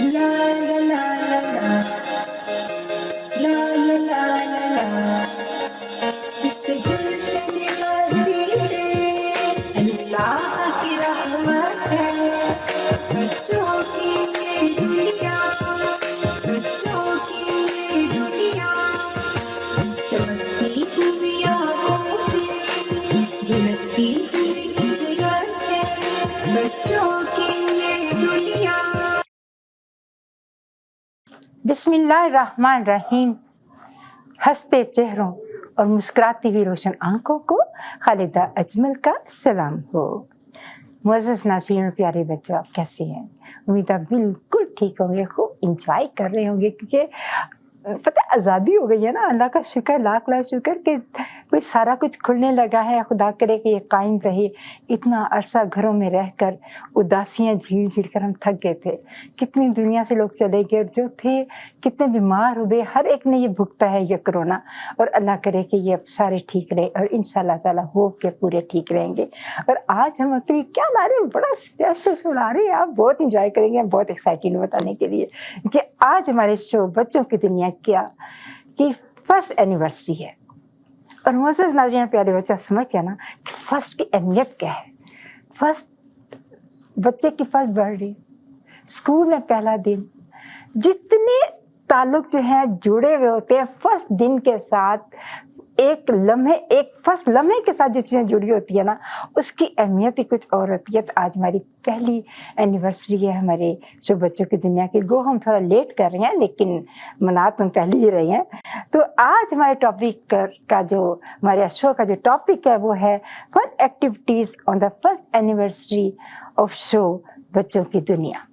La la la la la, la la la la la. इस दिल से निवासी है, अल्लाह की रहमत है। बच्चों की ये दुनिया, बच्चों की ये दुनिया, चमकती हुई आँखों से झलकती हुई खूबसूरत है। बच्चों की ये दुनिया। बिस्मिल्लाहिर्रहमानिर्रहीम। हंसते चेहरों और मुस्कुराती हुई रोशन आंखों को खालिदा अजमल का सलाम हो। मुअज़्ज़ज़ नाज़रीन और प्यारे बच्चों, आप कैसे हैं? उम्मीद आप बिल्कुल ठीक होंगे, खूब इंजॉय कर रहे होंगे, क्योंकि पता है आज़ादी हो गई है ना। अल्लाह का शुक्र, लाख लाख शुक्र कि कोई सारा कुछ खुलने लगा है। खुदा करे कि ये कायम रहे। इतना अरसा घरों में रहकर उदासियाँ झील झील कर हम थक गए थे। कितनी दुनिया से लोग चले गए, जो थे कितने बीमार हुए, हर एक ने ये भुगता है ये कोरोना। और अल्लाह करे कि ये अब सारे ठीक रहे और इंशाअल्लाह ताला हो के पूरे ठीक रहेंगे। और आज हम अपनी क्या ला रहे हैं, बड़ा स्पेशल सुना रहे हैं। आप बहुत इंजॉय करेंगे, हम बहुत एक्साइटेड हैं बताने के लिए कि आज हमारे शो बच्चों की दुनिया क्या कि फर्स्ट एनिवर्सरी है। और मुअज़्ज़ज़ नाज़रीन प्यारे बच्चा, समझ गया ना कि फर्स्ट की अहमियत क्या है। फर्स्ट बच्चे की फर्स्ट बर्थडे, स्कूल में पहला दिन, जितने ताल्लुक जो हैं जुड़े हुए होते हैं फर्स्ट दिन के साथ, एक लम्हे, एक फर्स्ट लम्हे के साथ जो चीज़ें जुड़ी होती है ना, उसकी अहमियत ही कुछ और होती है। तो आज हमारी पहली एनिवर्सरी है हमारे शो बच्चों की दुनिया की। गो हम थोड़ा लेट कर रहे हैं, लेकिन मना तो हम पहले ही रहे हैं। तो आज हमारे टॉपिक का जो हमारे शो का जो टॉपिक है वो है fun activities on the first anniversary of show बच्चों की दुनिया।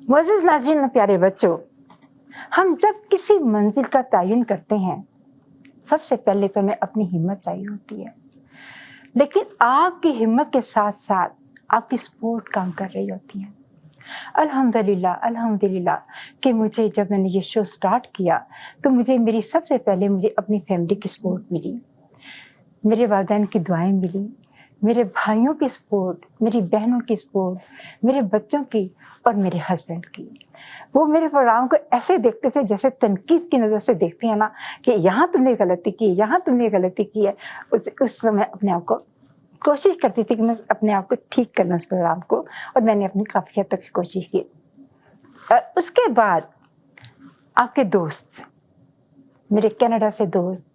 मुअज़्ज़ज़ नाज़रीन प्यारे बच्चों, हम जब किसी मंजिल का तयन करते हैं, सबसे पहले तो हमें अपनी हिम्मत चाहिए होती है। लेकिन आपकी हिम्मत के साथ साथ आपकी सपोर्ट काम कर रही होती है। अल्हम्दुलिल्लाह अल्हम्दुलिल्लाह कि मुझे जब मैंने ये शो स्टार्ट किया तो मुझे सबसे पहले मुझे अपनी फैमिली की सपोर्ट मिली, मेरे वालिदैन की दुआएं मिली, मेरे भाइयों की सपोर्ट, मेरी बहनों की सपोर्ट, मेरे बच्चों की और मेरे हस्बैंड की। वो मेरे प्रोग्राम को ऐसे देखते थे जैसे तनकीद की नज़र से देखते हैं ना, कि यहाँ तुमने गलती की, यहाँ तुमने गलती की है। उस समय अपने आप को कोशिश करती थी कि मैं अपने आप को ठीक करना उस प्रोग्राम को, और मैंने अपनी काफ़ी हद तक कोशिश की। और उसके बाद आपके दोस्त, मेरे कनाडा से दोस्त,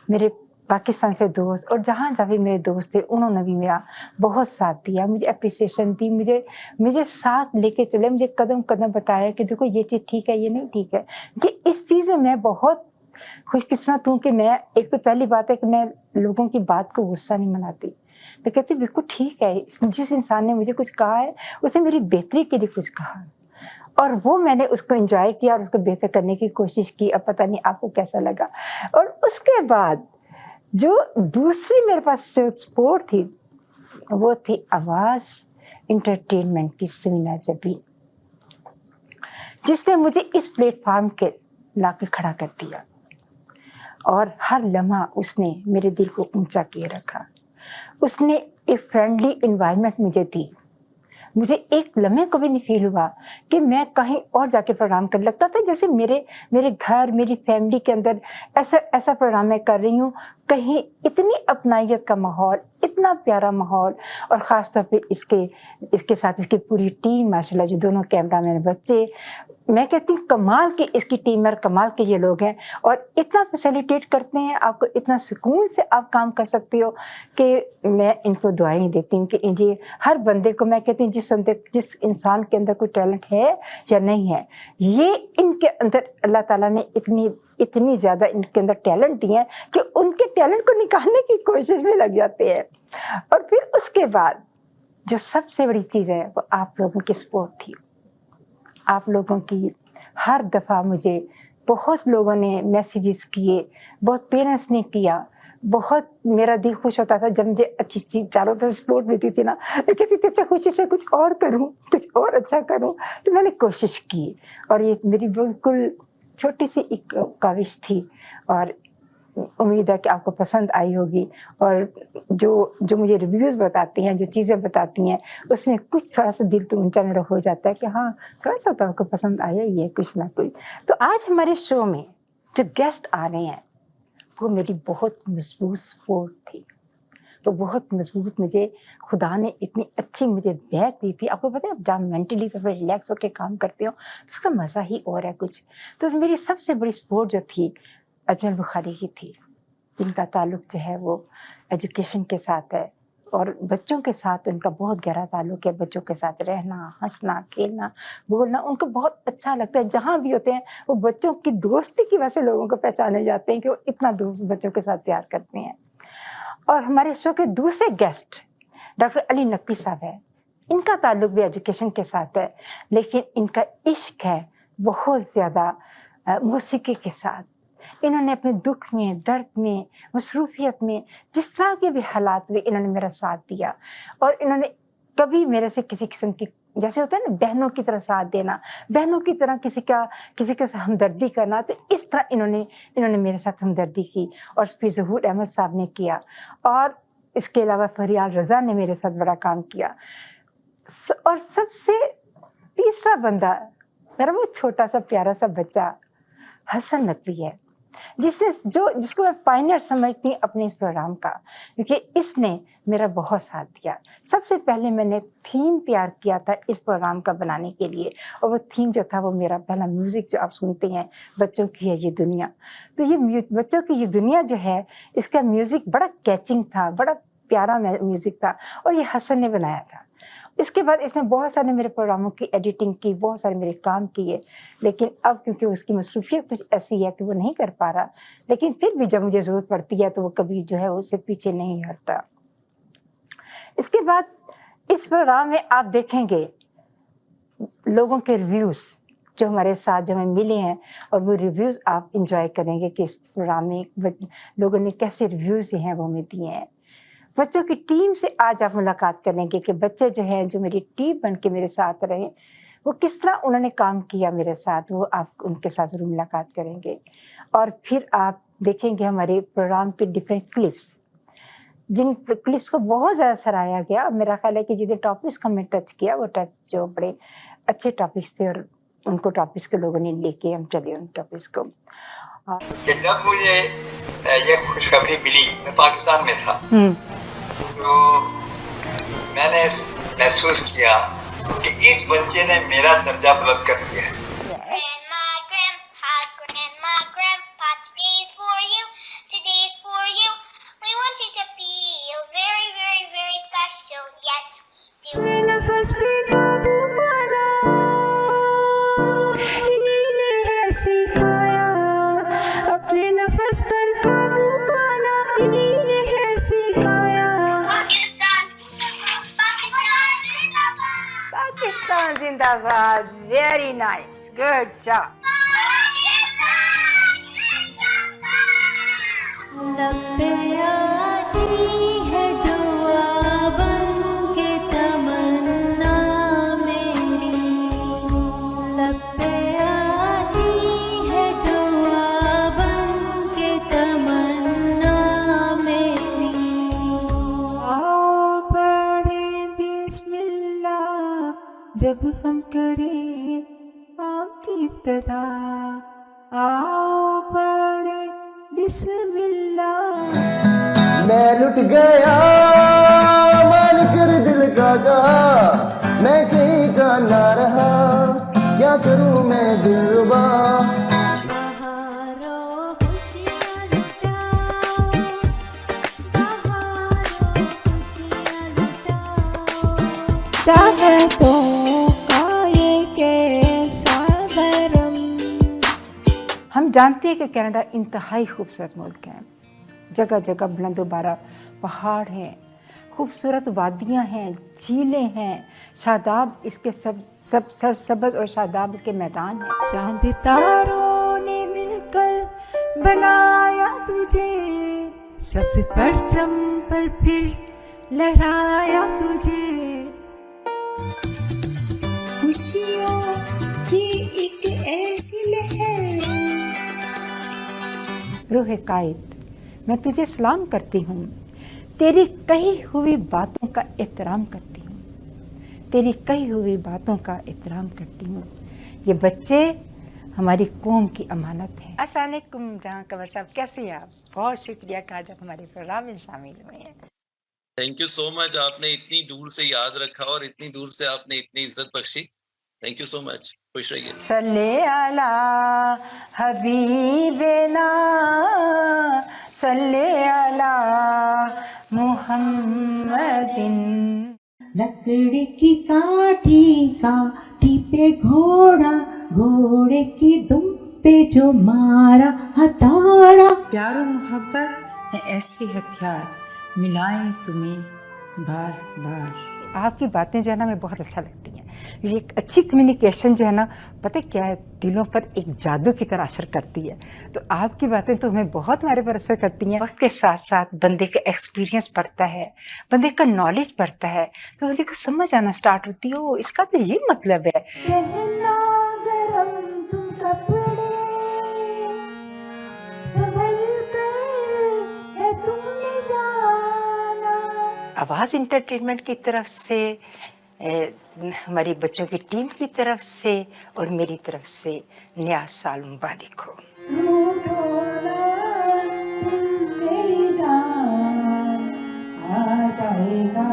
मेरे पाकिस्तान से दोस्त, और जहाँ जहाँ भी मेरे दोस्त थे उन्होंने भी मेरा बहुत साथ दिया, मुझे अप्रिसिएशन दी, मुझे साथ लेके चले, मुझे कदम कदम बताया कि देखो ये चीज़ ठीक है, ये नहीं ठीक है। कि इस चीज़ में मैं बहुत खुशकिस्मत हूँ कि मैं, एक तो पहली बात है कि मैं लोगों की बात को गुस्सा नहीं मनाती। मैं कहती बिल्कुल ठीक है, जिस इंसान ने मुझे कुछ कहा है उसने मेरी बेहतरी के लिए कुछ कहा, और वो मैंने उसको एंजॉय किया और उसको बेहतर करने की कोशिश की। अब पता नहीं आपको कैसा लगा। और उसके बाद जो दूसरी मेरे पास जो सपोर्ट थी वो थी आवाज़ इंटरटेनमेंट की समीना जबीन, जिसने मुझे इस प्लेटफॉर्म के लाके खड़ा कर दिया, और हर लम्हा उसने मेरे दिल को ऊंचा किए रखा। उसने एक फ्रेंडली एनवायरनमेंट मुझे दी। मुझे एक लम्हे को भी नहीं फील हुआ कि मैं कहीं और जाके प्रोग्राम कर, लगता था जैसे मेरे घर, मेरी फैमिली के अंदर ऐसा प्रोग्राम मैं कर रही हूँ। कहीं इतनी अपनाइयत का माहौल, इतना प्यारा माहौल, और ख़ास तौर पे इसके साथ इसकी पूरी टीम, माशाल्लाह जो दोनों कैमरामैन बच्चे, मैं कहती हूँ कमाल की इसकी टीम और कमाल के ये लोग हैं, और इतना फैसिलिटेट करते हैं आपको, इतना सुकून से आप काम कर सकते हो कि मैं इनको दुआएं देती हूँ कि जी हर बंदे को, मैं कहती हूँ जिस इंसान के अंदर कोई टैलेंट है या नहीं है, ये इनके अंदर अल्लाह ताला ने इतनी ज़्यादा इनके अंदर टैलेंट दिए हैं कि उनके टैलेंट को निकालने की कोशिश में लग जाते हैं। और फिर उसके बाद जो सबसे बड़ी चीज़ है वो आप लोगों की सपोर्ट थी। आप लोगों की हर दफ़ा मुझे बहुत लोगों ने मैसेजेस किए, बहुत पेरेंट्स ने किया, बहुत मेरा दिल खुश होता था जब मुझे अच्छी चीज़ चारों तरफ सपोर्ट मिलती थी ना। मैं कहती थी अच्छा खुशी से कुछ और करूँ, कुछ और अच्छा करूँ। तो मैंने कोशिश की, और ये मेरी बिल्कुल छोटी सी एक काविश थी, और امید ہے کہ آپ کو پسند آئی ہوگی، اور جو مجھے ریویوز بتاتی ہیں، جو چیزیں بتاتی ہیں، اس میں کچھ تھوڑا سا دل تو اونچا میرا ہو جاتا ہے کہ ہاں تھوڑا سا تو آپ کو پسند آیا ہی ہے کچھ نہ کچھ۔ تو آج ہمارے شو میں جو گیسٹ آ رہے ہیں وہ میری بہت مضبوط سپورٹ تھی، وہ بہت مضبوط، مجھے خدا نے اتنی اچھی مجھے بیک دی تھی۔ آپ کو پتہ ہے جب مینٹلی تو ریلیکس ہو کے کام کرتے ہو تو اس کا مزہ ہی اور ہے کچھ۔ تو میری سب سے بڑی سپورٹ جو تھی اجمل بخاری کی تھی، جن کا تعلق جو ہے وہ ایجوکیشن کے ساتھ ہے، اور بچوں کے ساتھ ان کا بہت گہرا تعلق ہے۔ بچوں کے ساتھ رہنا، ہنسنا، کھیلنا، بولنا ان کو بہت اچھا لگتا ہے۔ جہاں بھی ہوتے ہیں وہ بچوں کی دوستی کی وجہ سے لوگوں کو پہچانے جاتے ہیں کہ وہ اتنا دوست بچوں کے ساتھ پیار کرتے ہیں۔ اور ہمارے شو کے دوسرے گیسٹ ڈاکٹر علی نقوی صاحب ہے۔ ان کا تعلق بھی ایجوکیشن کے ساتھ ہے، لیکن ان کا عشق ہے بہت زیادہ موسیقی کے ساتھ۔ انہوں نے اپنے دکھ میں، درد میں، مصروفیت میں، جس طرح کے بھی حالات میں انہوں نے میرا ساتھ دیا، اور انہوں نے کبھی میرے سے کسی قسم کی، جیسے ہوتا ہے نا بہنوں کی طرح ساتھ دینا، بہنوں کی طرح کسی کے ساتھ ہمدردی کرنا، تو اس طرح انہوں نے میرے ساتھ ہمدردی کی، اور پھر ظہور احمد صاحب نے کیا، اور اس کے علاوہ فریال رضا نے میرے ساتھ بڑا کام کیا۔ اور سب سے تیسرا بندہ میرا وہ چھوٹا سا پیارا سا بچہ حسن نقوی ہے، جس کو میں پائنیئر سمجھتی ہوں اپنے اس پروگرام کا، کیونکہ اس نے میرا بہت ساتھ دیا۔ سب سے پہلے میں نے تھیم تیار کیا تھا اس پروگرام کا بنانے کے لیے، اور وہ تھیم جو تھا وہ میرا پہلا میوزک جو آپ سنتے ہیں، بچوں کی ہے یہ دنیا۔ تو یہ بچوں کی یہ دنیا جو ہے، اس کا میوزک بڑا کیچنگ تھا، بڑا پیارا میوزک تھا، اور یہ حسن نے بنایا تھا۔ اس کے بعد اس نے بہت سارے میرے پروگراموں کی ایڈیٹنگ کی، بہت سارے میرے کام کیے، لیکن اب کیونکہ اس کی مصروفیت کچھ ایسی ہے کہ وہ نہیں کر پا رہا، لیکن پھر بھی جب مجھے ضرورت پڑتی ہے تو وہ کبھی جو ہے اس سے پیچھے نہیں ہٹتا۔ اس کے بعد اس پروگرام میں آپ دیکھیں گے لوگوں کے ریویوز جو ہمارے ساتھ جو ہمیں ملے ہیں، اور وہ ریویوز آپ انجوائے کریں گے کہ اس پروگرام میں لوگوں نے کیسے ریویوز جو ہیں وہ ہمیں دیے ہیں۔ بچوں کی ٹیم سے آج آپ ملاقات کریں گے کہ بچے جو ہیں جو میری ٹیم بن کے میرے ساتھ رہے، وہ کس طرح انہوں نے کام کیا میرے ساتھ، وہ آپ ان کے ساتھ ضرور ملاقات کریں گے۔ اور پھر آپ دیکھیں گے ہمارے پروگرام کے ڈفرینٹ کلپس، جن کلپس کو بہت زیادہ سراہا گیا۔ میرا خیال ہے کہ جتنے ٹاپکس کو ہم نے ٹچ کیا، وہ جو بڑے اچھے ٹاپکس تھے، اور ان کو ٹاپکس کے لوگوں نے لے کے ہم چلے ان ٹاپکس کو۔ کہ جب مجھے یہ خوشخبری ملی، میں پاکستان میں تھا، تو میں نے محسوس کیا کہ اس بچے نے میرا درجہ بلند کر دیا ہے۔ پاکستان زندہ باد، ویری نائس، گڈ جاب۔ جب ہم کریں آپ کی ابتدا، آؤ پڑھیں بسم اللہ۔ میں لٹ گیا مان کر دل کا کہا، میں کہیں کا نہ رہا، کیا کروں میں دلربا۔ ہم جانتے ہیں کہ کینیڈا انتہائی خوبصورت ملک ہے، جگہ جگہ بلند و بالا پہاڑ ہیں، خوبصورت وادیاں ہیں، جھیلیں ہیں، شاداب اس کے سب سرسبز اور شاداب اس کے میدان ہیں۔ چاند تاروں نے مل کر بنایا تجھے، سبز پرچم پر پھر لہرایا تجھے۔ خوشیوں کی ایک ایسی لہر، روح قائد मैं तुझे सलाम करती हूँ, तेरी कही हुई बातों का एहतराम करती हूँ, तेरी कही हुई बातों का एहतराम करती हूँ। ये बच्चे हमारी कौम की अमानत है। अस्सलाम वालेकुम जहां कंवर साहब, कैसे हैं आप? बहुत शुक्रिया कि आज आप हमारे प्रोग्राम में शामिल हुए हैं। थैंक यू सो मच, आपने इतनी दूर से याद रखा और इतनी दूर से आपने इतनी इज्जत बख्शी। थैंक यू सो मच, खुश रहिए। सल्ले अला हबीबना सल्ले अला मुहम्मदिन। लकड़ी की काठी, काठी पे घोड़ा, घोड़े की दुम पे जो मारा हथौड़ा। प्यार और मोहब्बत है ऐसे हथियार, मिलाएं तुम्हें बार बार। आपकी बातें जो है ना हमें बहुत अच्छा लगती हैं। ये एक अच्छी कम्युनिकेशन जो है ना, पता है क्या है, दिलों पर एक जादू की तरह असर करती है। तो आपकी बातें तो हमें बहुत हमारे पर असर करती हैं। वक्त के साथ साथ बंदे का एक्सपीरियंस बढ़ता है, बंदे का नॉलेज बढ़ता है, तो बंदे को समझ आना स्टार्ट होती है, ओ इसका तो ये मतलब है। पहना गरम तुम कपड़े, संभल कर है तुमने जाना। आवाज़ इंटरटेनमेंट की तरफ से, हमारी बच्चों की टीम की तरफ से और मेरी तरफ से नया साल मुबारक हो। रूठो ना तुम मेरी जान, आ जाएगा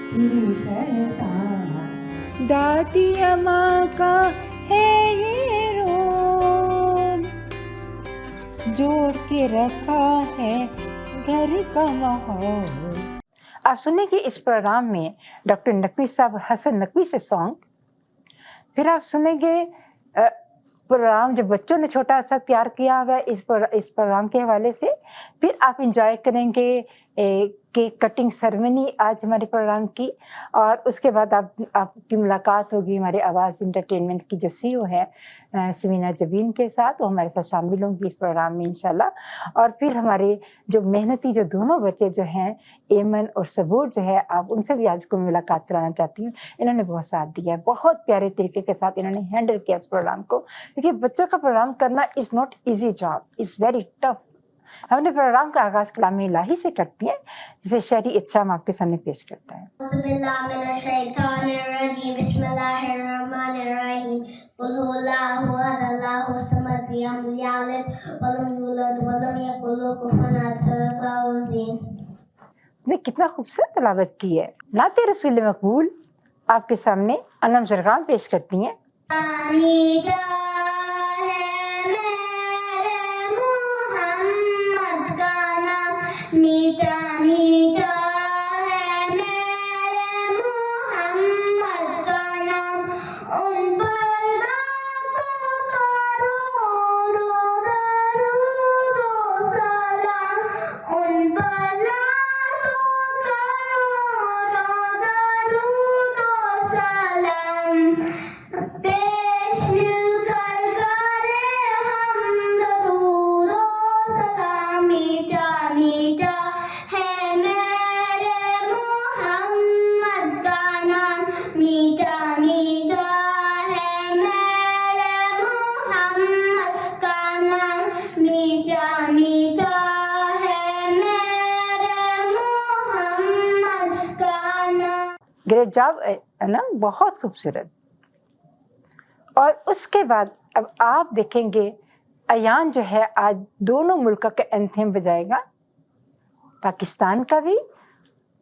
फिर शैतान। दादी अम्मा का है ये रोल, जोड़ के रखा है घर का माहौल। आप सुनेंगे इस प्रोग्राम में डॉक्टर नकवी साहब, हसन नकवी से सॉन्ग। फिर आप सुनेंगे प्रोग्राम जो बच्चों ने छोटा सा तैयार किया हुआ है इस प्रोग्राम के हवाले से। फिर आप इंजॉय करेंगे केक कटिंग सेरेमनी आज हमारे प्रोग्राम की, और उसके बाद आपकी मुलाकात होगी हमारे आवाज़ इंटरटेनमेंट की जो सीईओ है समीना जबीन के साथ। वो हमारे साथ शामिल होंगी इस प्रोग्राम में इंशाल्लाह। और फिर हमारे जो मेहनती जो दोनों बच्चे जो हैं एमन और सबूर जो है, आप उनसे भी आज को मुलाकात कराना चाहती हूँ। इन्होंने बहुत साथ दिया है, बहुत प्यारे तरीके के साथ इन्होंने हैंडल किया इस प्रोग्राम को, क्योंकि बच्चों का प्रोग्राम करना is not easy job, is very tough. हमने प्रोग्राम का आगाज़ कलाम इलाही से करती हैं, जिसे शहरी इत्साम आपके सामने पेश करता है। ने कितना खूबसूरत तलावत की है। नाते रसूल मकबूल आपके सामने अनम जरगान पेश करती हैं। मीठा मीठा है मेरे मोहम्मद का नाम, उन पर लाखों करोड़ों दरूद व सलाम, उन पर लाखों करोड़ों दरूद व सलाम। पेश मिलकर करे हम दरूद व सलाम। मीठा मीठा है मेरे मोहम्मद का नाम, मीठा मीठा है मेरे मोहम्मद का नाम, मीठा मीठा है मेरे मोहम्मद का नाम। ग्रेट जॉब है ना, बहुत खूबसूरत। और उसके बाद अब आप देखेंगे अयान जो है आज दोनों मुल्कों का एंथेम बजाएगा, पाकिस्तान का भी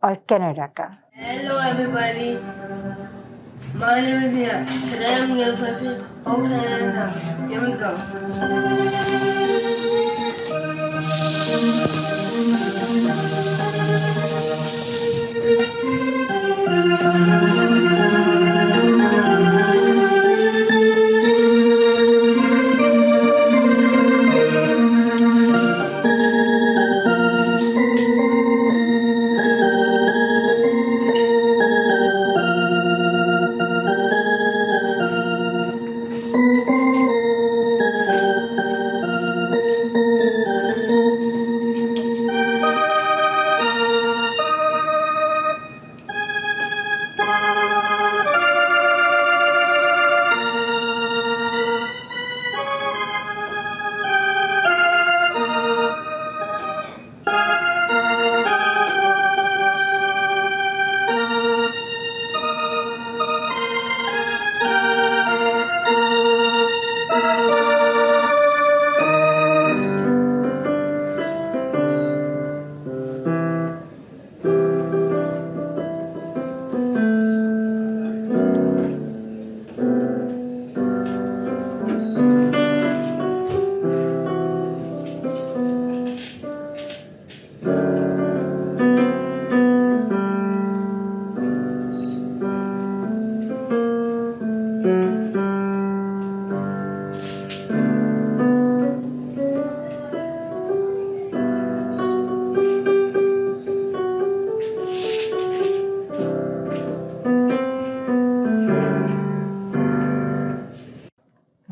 और कनाडा का। Hello everybody, my name is Ian. Today I'm going to play for Canada. Here we go.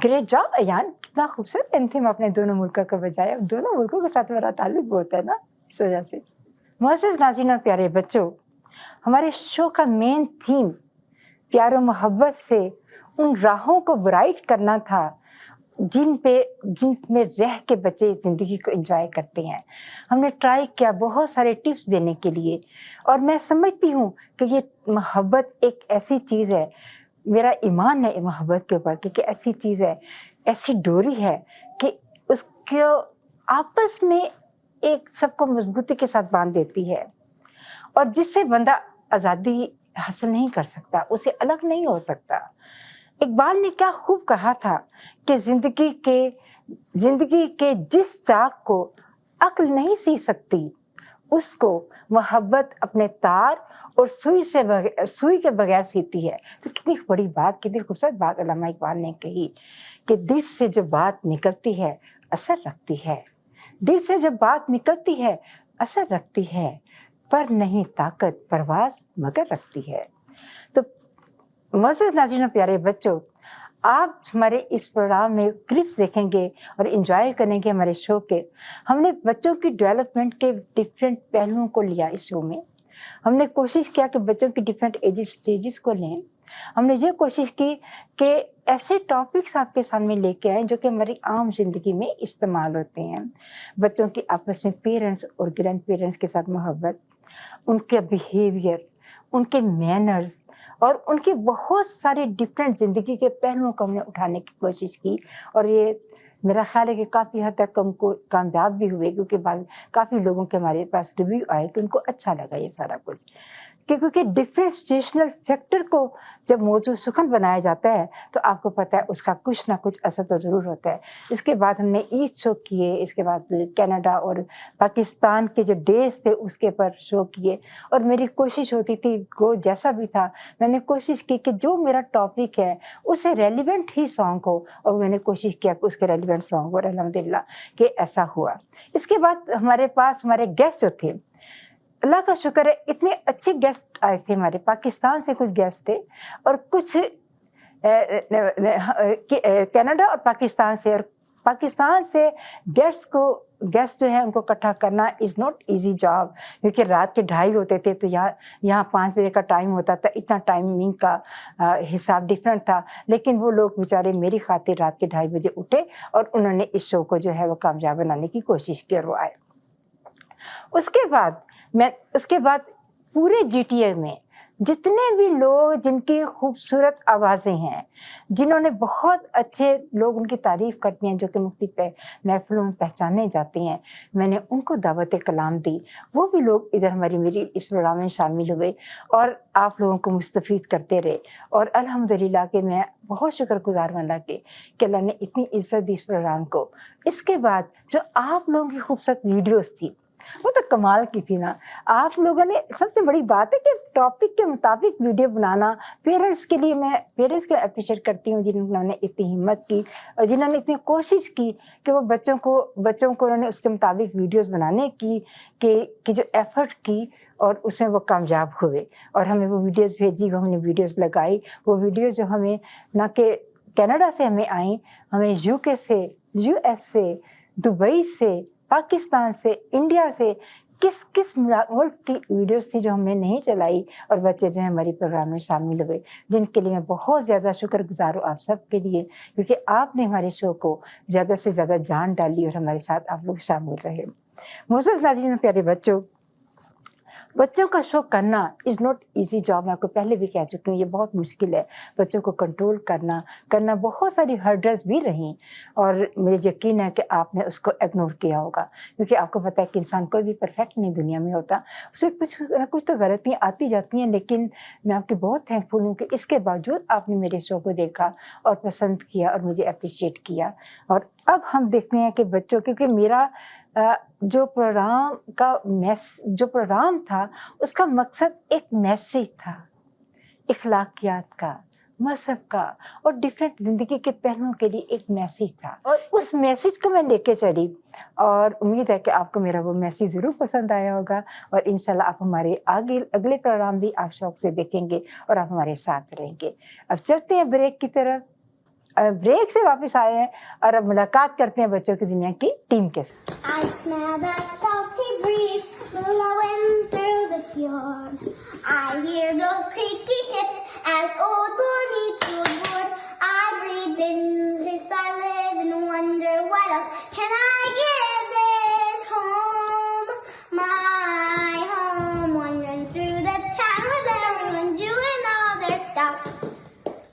Great job Ayan, कितना खूबसूरत एंथम आपने दोनों मुल्कों को बजाया। दोनों मुल्कों के साथ मेरा ताल्लुक बहुत है ना, इस वजह से। मुअज़्ज़ज़ नाज़रीन और प्यारे बच्चों, हमारे शो का मेन थीम प्यार और मोहब्बत से उन राहों को ब्राइट करना था जिनमें रह के बच्चे ज़िंदगी को एंजॉय करते हैं। हमने ट्राई किया बहुत सारे टिप्स देने के लिए, और मैं समझती हूँ कि ये मोहब्बत एक ऐसी चीज़ है, मेरा ईमान है मोहब्बत के ऊपर कि ऐसी चीज़ है, ऐसी डोरी है कि उसको आपस में एक सबको मजबूती के साथ बांध देती है, और जिससे बंदा आज़ादी हासिल नहीं कर सकता, उसे अलग नहीं हो सकता। इकबाल ने क्या खूब कहा था कि जिंदगी के जिस चाक को अक्ल नहीं सी सकती, उसको मोहब्बत अपने तार और सुई के बगैर सीती है। तो कितनी बड़ी बात, कितनी खूबसूरत बात अल्लामा इकबाल ने कही कि दिल से जो बात निकलती है असर रखती है, दिल से जब बात निकलती है असर रखती है, पर नहीं ताकत परवाज मगर रखती है। तो मुअज़्ज़ज़ नाज़रीन और प्यारे बच्चों, आप हमारे इस प्रोग्राम में क्लिप्स देखेंगे और एंजॉय करेंगे हमारे शो के। हमने बच्चों की डेवलपमेंट के डिफरेंट पहलुओं को लिया इस शो में। हमने कोशिश किया कि बच्चों की डिफरेंट एज स्टेजेस को लें। हमने ये कोशिश की कि ऐसे टॉपिक्स आपके सामने लेके आए जो कि हमारी आम जिंदगी में इस्तेमाल होते हैं। बच्चों की आपस में पेरेंट्स और ग्रैंड पेरेंट्स के साथ मोहब्बत, उनके बिहेवियर, उनके मैनर्स और उनके बहुत सारे डिफरेंट ज़िंदगी के पहलुओं को हमने उठाने की कोशिश की, और ये मेरा ख्याल है कि काफ़ी हद तक हमको कामयाब भी हुए, क्योंकि काफ़ी लोगों के हमारे पास रिव्यू आए कि उनको अच्छा लगा ये सारा कुछ। क्योंकि डिफरेंशिएशनल फैक्टर को जब मौजू सुखन बनाया जाता है तो आपको पता है उसका कुछ ना कुछ असर तो ज़रूर होता है। इसके बाद हमने ईद शो किए, इसके बाद कनाडा और पाकिस्तान के जो डेज थे उसके पर शो किए, और मेरी कोशिश होती थी वो जैसा भी था मैंने कोशिश की कि जो मेरा टॉपिक है उससे रेलिवेंट ही सॉन्ग हो, और मैंने कोशिश किया कि उसके रेलिवेंट सॉन्ग हो, और अल्हम्दुलिल्लाह कि ऐसा हुआ। इसके बाद हमारे पास हमारे गेस्ट जो थे, अल्लाह का शुक्र है इतने अच्छे गेस्ट आए थे हमारे। पाकिस्तान से कुछ गेस्ट थे और कुछ कनाडा और पाकिस्तान से, और पाकिस्तान से गेस्ट जो है उनको इकट्ठा करना इज़ नॉट इजी जॉब, क्योंकि रात के 2:30 होते थे तो यहाँ 5 बजे का टाइम होता था। इतना टाइमिंग का हिसाब डिफरेंट था, लेकिन वो लोग बेचारे मेरी खातिर रात के 2:30 बजे उठे और उन्होंने इस शो को जो है वो कामयाब बनाने की कोशिश की और वो आए। उसके बाद पूरे GTA में जितने भी लोग जिनकी खूबसूरत आवाज़ें हैं, जिन्होंने बहुत अच्छे लोग उनकी तारीफ़ करते हैं, जो कि मुख्तलिफ महफ़िलों में पहचाने जाते हैं, मैंने उनको दावत कलाम दी। वो भी लोग इधर मेरी इस प्रोग्राम में शामिल हुए और आप लोगों को मुस्तफ़ीद करते रहे, और अल्हम्दुलिल्लाह कि मैं बहुत शुक्रगुज़ार हूँ अल्लाह के कि अल्लाह ने इतनी इज़्ज़त दी इस प्रोग्राम को। इसके बाद जो आप लोगों की खूबसूरत वीडियोज़ थी वो तो कमाल की थी ना। आप लोगों ने, सबसे बड़ी बात है कि टॉपिक के मुताबिक वीडियो बनाना, पेरेंट्स के लिए मैं पेरेंट्स को अप्रिशिएट करती हूँ जिन्होंने इतनी हिम्मत की और जिन्होंने इतनी कोशिश की कि वो बच्चों को उन्होंने उसके मुताबिक वीडियोस बनाने की जो एफर्ट की, और उसमें वो कामयाब हुए और हमें वो वीडियोस भेजी, वो हमने वीडियोस लगाई। वो वीडियोस जो हमें ना कि कनाडा से हमें आई, हमें UK से, US से, दुबई से, पाकिस्तान से, इंडिया से, किस मुल्क की वीडियोस थी जो हमने नहीं चलाई, और बच्चे जो हैं हमारी प्रोग्राम में शामिल हुए, जिनके लिए मैं बहुत ज़्यादा शुक्रगुजार हूँ आप सब के लिए, क्योंकि आपने हमारे शो को ज़्यादा से ज़्यादा जान डाली और हमारे साथ आप लोग शामिल रहे। मुअज़्ज़ज़ नाज़रीन प्यारे बच्चों का शो करना इज़ नॉट इजी जॉब। मैं आपको पहले भी कह चुकी हूँ, ये बहुत मुश्किल है। बच्चों को कंट्रोल करना बहुत सारी हर्डल्स भी रहीं, और मुझे यकीन है कि आपने उसको इग्नोर किया होगा, क्योंकि आपको पता है कि इंसान कोई भी परफेक्ट नहीं दुनिया में होता, उसे कुछ तो गलतियाँ आती जाती हैं। लेकिन मैं आपकी बहुत थैंकफुल हूँ कि इसके बावजूद आपने मेरे शो को देखा और पसंद किया और मुझे अप्रिशिएट किया। और अब हम देखते हैं कि बच्चों, क्योंकि मेरा जो प्रोग्राम था उसका मकसद एक मैसेज था, इखलाकियात का, मज़हब का और डिफरेंट ज़िंदगी के पहलुओं के लिए एक मैसेज था, और उस मैसेज को मैं लेके चली, और उम्मीद है कि आपको मेरा वो मैसेज ज़रूर पसंद आया होगा, और इंशाल्लाह आप हमारे अगले प्रोग्राम भी आप शौक से देखेंगे और आप हमारे साथ रहेंगे। अब चलते हैं ब्रेक की तरफ। ब्रेक से वापस आए हैं और अब मुलाकात करते हैं बच्चों की दुनिया की टीम के साथ. I smell the salty breeze blowing through the fjord. I hear those creaky ships as old board meets old board. I breathe in his I live and wonder what else can I give this home, my home. Wandering through the town with everyone doing all their stuff.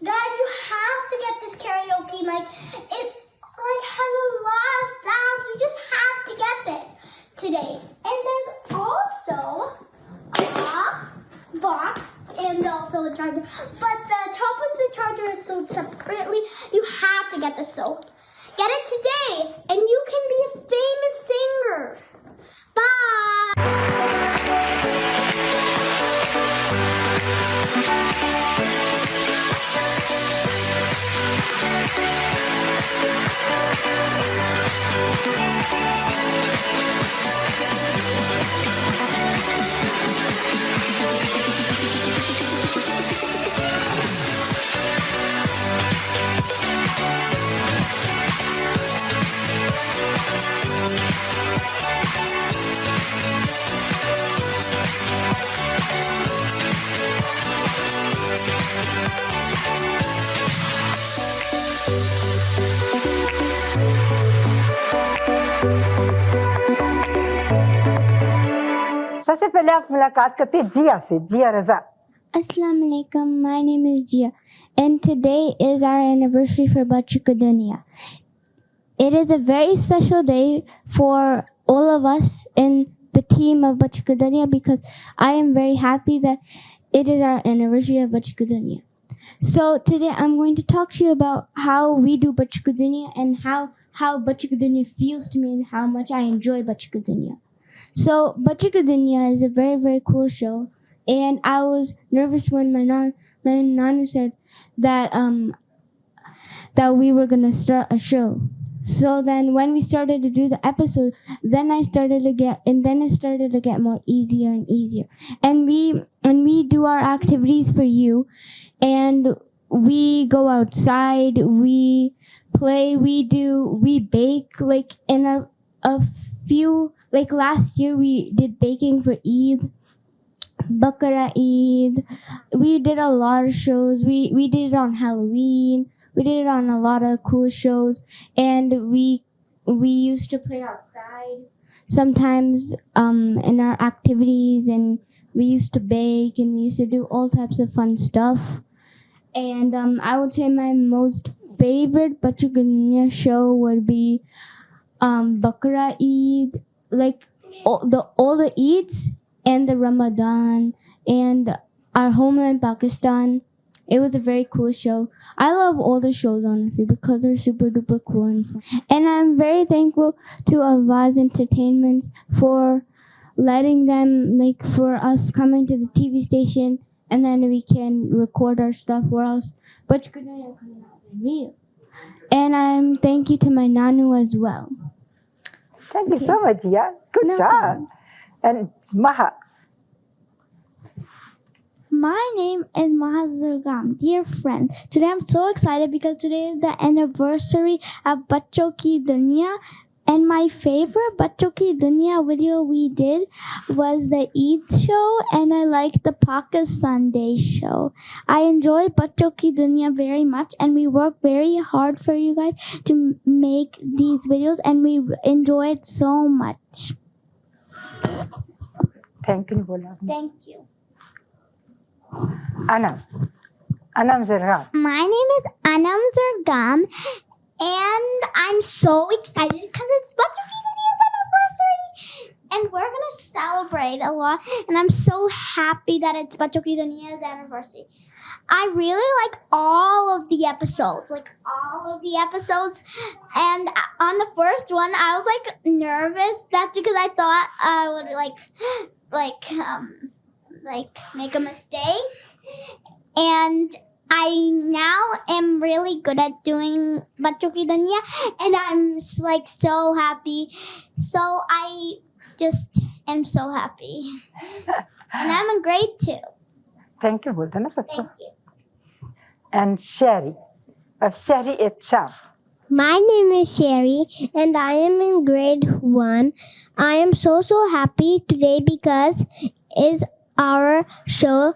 Guys, you have to get this karaoke mic. It like has a lot of sound. You just have to get this today. And there's also a box and also a charger. But the top of the charger is sold separately. You have to get this though. Get it today, and you can be a famous singer. Bye. सबसे पहले आप मुलाकात करते हैं जिया से. जिया रजा. Assalamu alaikum, my name is Jia, and today is our anniversary for Bachika Dunya. It is a very special day for all of us in the team of Bachika Dunya because I am very happy that it is our anniversary of Bachika Dunya. So today I'm going to talk to you about how we do Bachika Dunya and how Bachika Dunya feels to me and how much I enjoy Bachika Dunya. So Bachika Dunya is a very, very cool show. And I was nervous when my nanu said that that we were gonna start a show. So then when we started to do the episode, then it started to get more easier and easier. And we do our activities for you, and we go outside, we play, we bake. Like in a few, like last year we did baking for Eid. Bakara Eid. We did a lot of shows. We did it on Halloween. We did it on a lot of cool shows. And we used to play outside sometimes in our activities, and we used to bake, and we used to do all types of fun stuff. And I would say my most favorite Bachika Dunya show would be Bakara Eid, like all the Eids and the Ramadan and our homeland Pakistan. It was a very cool show. I love all the shows, honestly, because they're super duper cool and fun. And I'm very thankful to Avaz Entertainment for letting them, like, for us coming to the TV station, and then we can record our stuff or else. But coming out real. And I'm thank you to my Nanu as well. Thank you so much, Jiya. Good No job. problem. And Maha. My name is Mahazur Gam, dear friend. Today I'm so excited because today is the anniversary of Bachcho Ki Dunya. And my favorite Bachcho Ki Dunya video we did was the Eid show, and I liked the Pakistan Day show. I enjoy Bachcho Ki Dunya very much, and we work very hard for you guys to make these videos, and we enjoy it so much. Thank you, Bola. Thank you. Anam. Anam Zerga. My name is Anam Zergam, and I'm so excited because it's Bachcho Ki Dunya's anniversary, and we're gonna celebrate a lot. And I'm so happy that it's Bachcho Ki Dunya's anniversary. I really like all of the episodes, And on the first one, I was like nervous. That's because I thought I would make a mistake. And I now am really good at doing Bachcho Ki Dunya, and I'm like so happy. So I just am so happy. And I'm a grade 2. Thank you, बोलते ना सबको. Thank you. And Sherry. अब शहरी इत्शाफ. My name is Sherry and I am in grade 1. I am so happy today because is our show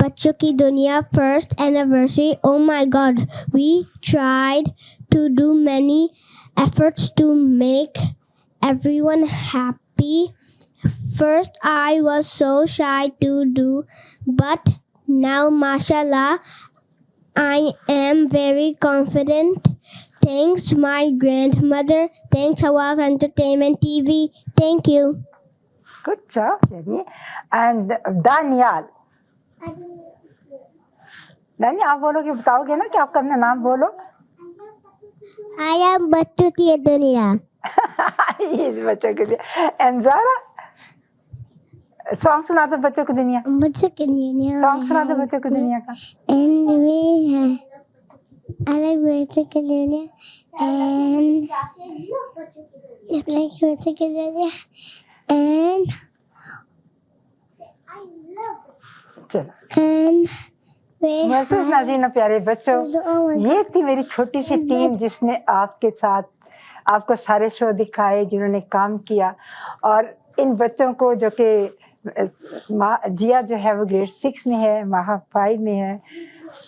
Bachcho Ki Duniya first anniversary. Oh my god, we tried to do many efforts to make everyone happy. First I was so shy to do, but now mashallah I am very confident. Thanks my grandmother. Thanks Hawaz Entertainment TV. Thank you. Good job, Sherry. And Daniel. Daniel, आप बोलोगे, बताओगे ना कि आपका अपना नाम बोलो. I am Bachcho Ki Duniya. इस बच्चों के लिए. And Zara, सॉन्ग सुना दो बच्चों को दुनिया. Bachcho Ki Duniya. सॉन्ग सुना दो बच्चों को दुनिया का. And we have I like Bachcho Ki Duniya and I like Bachcho Ki Duniya and चलो. and we महसूस नाज़रीन प्यारे बच्चों, ये थी मेरी छोटी सी टीम जिसने आपके साथ आपको सारे शो दिखाए, जिन्होंने काम किया. और इन बच्चों को जो कि जिया जो है वो ग्रेड 6 में है, माहा 5 में है,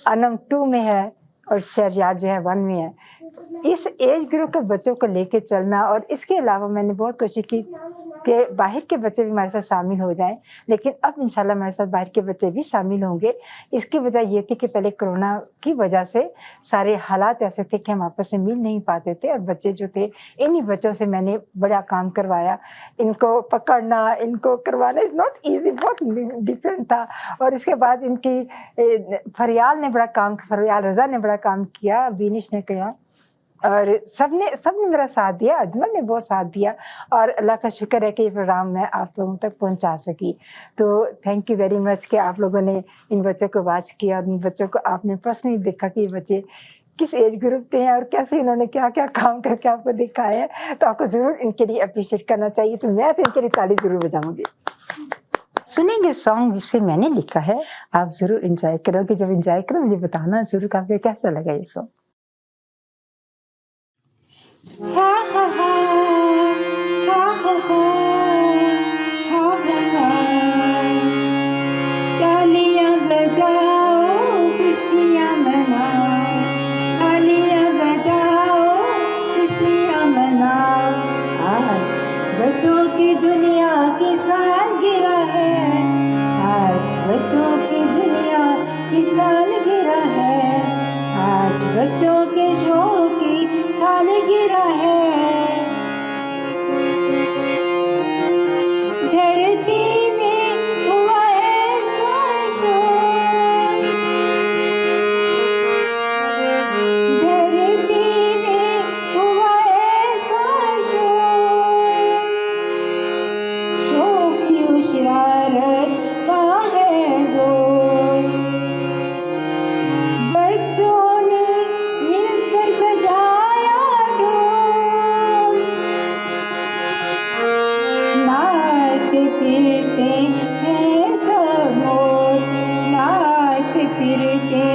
अनम 2 में है और शहरियार जो है 1 में है. इस एज ग्रुप के बच्चों को लेके चलना. और इसके अलावा मैंने बहुत कोशिश की कि बाहर के बच्चे भी हमारे साथ शामिल हो जाएं, लेकिन अब इंशाल्लाह हमारे साथ बाहर के बच्चे भी शामिल होंगे. इसकी वजह ये थी कि पहले कोरोना की वजह से सारे हालात ऐसे थे कि हम आपस में मिल नहीं पाते थे. और बच्चे जो थे, इन्हीं बच्चों से मैंने बड़ा काम करवाया. इनको पकड़ना, इनको करवाना इज़ नॉट ईजी, बहुत डिफरेंट था. और इसके बाद इनकी फरियाल ने बड़ा काम, फरियाल रज़ा ने बड़ा काम किया, बीनिश ने किया, और सबने मेरा साथ दिया. अजमल ने बहुत साथ दिया. और अल्लाह का शुक्र है कि ये प्रोग्राम मैं आप लोगों तक पहुंचा सकी. तो थैंक यू वेरी मच कि आप लोगों ने इन बच्चों को वॉच किया और इन बच्चों को आपने पर्सनली देखा कि ये बच्चे किस एज ग्रुप के हैं और कैसे इन्होंने क्या क्या काम करके आपको दिखाया है. तो आपको ज़रूर इनके लिए अप्रिशिएट करना चाहिए. तो मैं तो इनके लिए ताली ज़रूर बजाऊँगी. सुनेंगे सॉन्ग जिसे मैंने लिखा है, आप ज़रूर इंजॉय करोगे. जब इंजॉय करो मुझे बताना ज़रूर कि आपको कैसा लगा ये सॉन्ग. हा हा हा हा हा हा हा हा. तालियां बजाओ, खुशियां मनाओ. तालियां बजाओ, खुशियां मनाओ. आज बच्चों की दुनिया की सालगिरह है. आज बच्चों की दुनिया की सालगिरह है. आज बच्चों के शो की सालगिरह है. धरती में हुआ ऐसा शोर, धरती में हुआ ऐसा शोर. शोखी शरारत का है जोर. बच्चों ने मिलकर बजाया ढोल. नाचते फिरते हैं सब मोर. नाचते फिरते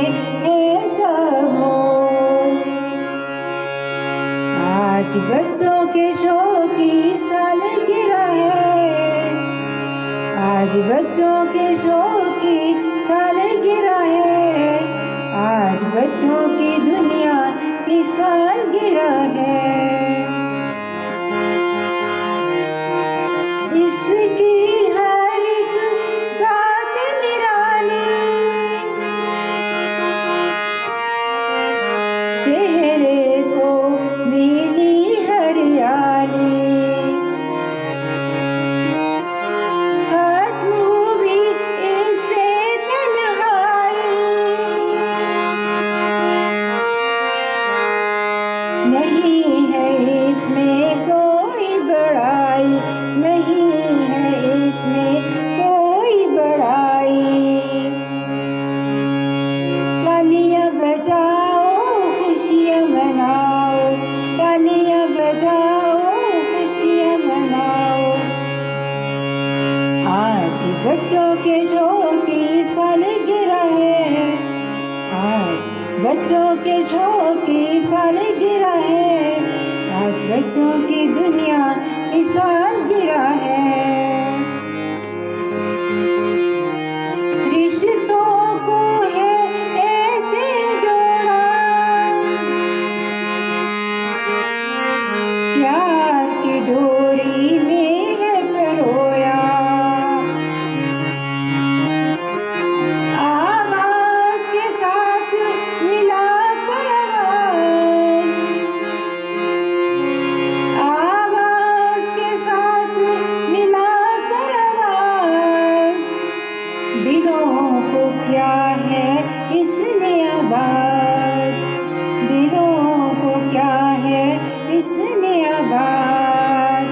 हैं सब मोर. आज बच्चों के शो की सालगिरह है. आज बच्चों के शो की सालगिरह है. आज बच्चों की दुनिया की सालगिरह है. इसकी हर एक बात निराली. चेहरे को मिली हरियाली. खत्म हुई इससे तन्हाई. नहीं है इसमें कोई बड़ाई. नहीं है इसमें कोई बड़ाई. तालियां बजाओ, खुशियां मनाओ. के शौक की सालगिरह है, आज बच्चों की दुनिया की सालगिरह है। रिश्तों को है ऐसे जोड़ा, प्यार की डोरी में है पिरोया, आवाज के साथ मिला कर आवाज के साथ मिला कर आवाज, दिलों को क्या है इसने आबाद, दिलों को क्या है इसने आबाद।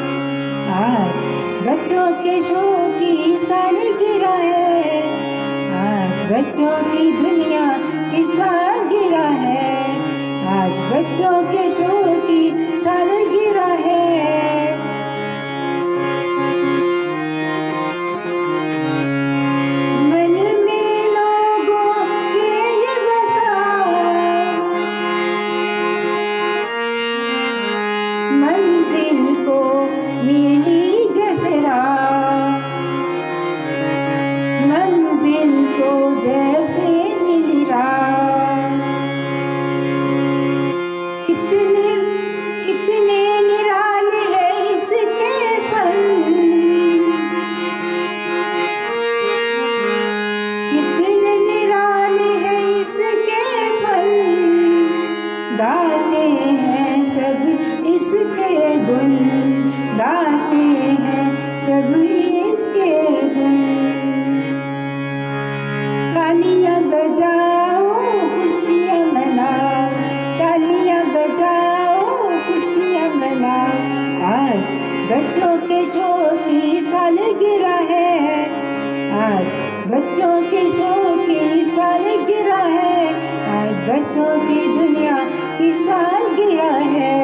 आज बच्चों के शौक की सालगिरह है, आज बच्चों की दुनिया की सालगिरह है, आज बच्चों के शौक की सालगिरह है। मन में लोगों के ये बसा, मंजिल को मिली जसरा, मंजिल को जैसे मिली राह। कितने कितने निराले हैं इसके फल, कितने निराले हैं इसके फल, गाते हैं सब इसके गुण, गाते हैं सब इसके गुण। तालियां बजाओ खुशियां मनाओ, तालियां बजाओ खुशियां मनाओ, आज बच्चों के शौक की सालगिरह है, आज बच्चों के शौक की सालगिरह है, आज बच्चों की दुनिया की सालगिरह है,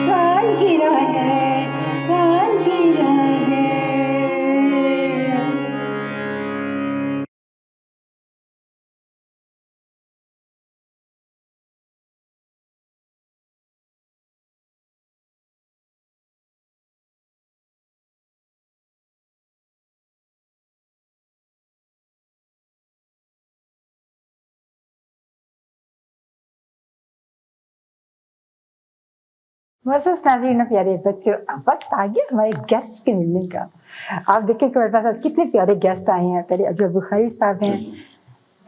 सालगिरह है, सालगिरह है। वर्सेस नाज़रीन प्यारे बच्चों, वक्त आ गया हमारे गेस्ट के मिलने का। आप देखें कि हमारे पास आज कितने प्यारे गेस्ट आए हैं। पहले अब्दुल बुखारी साहब हैं,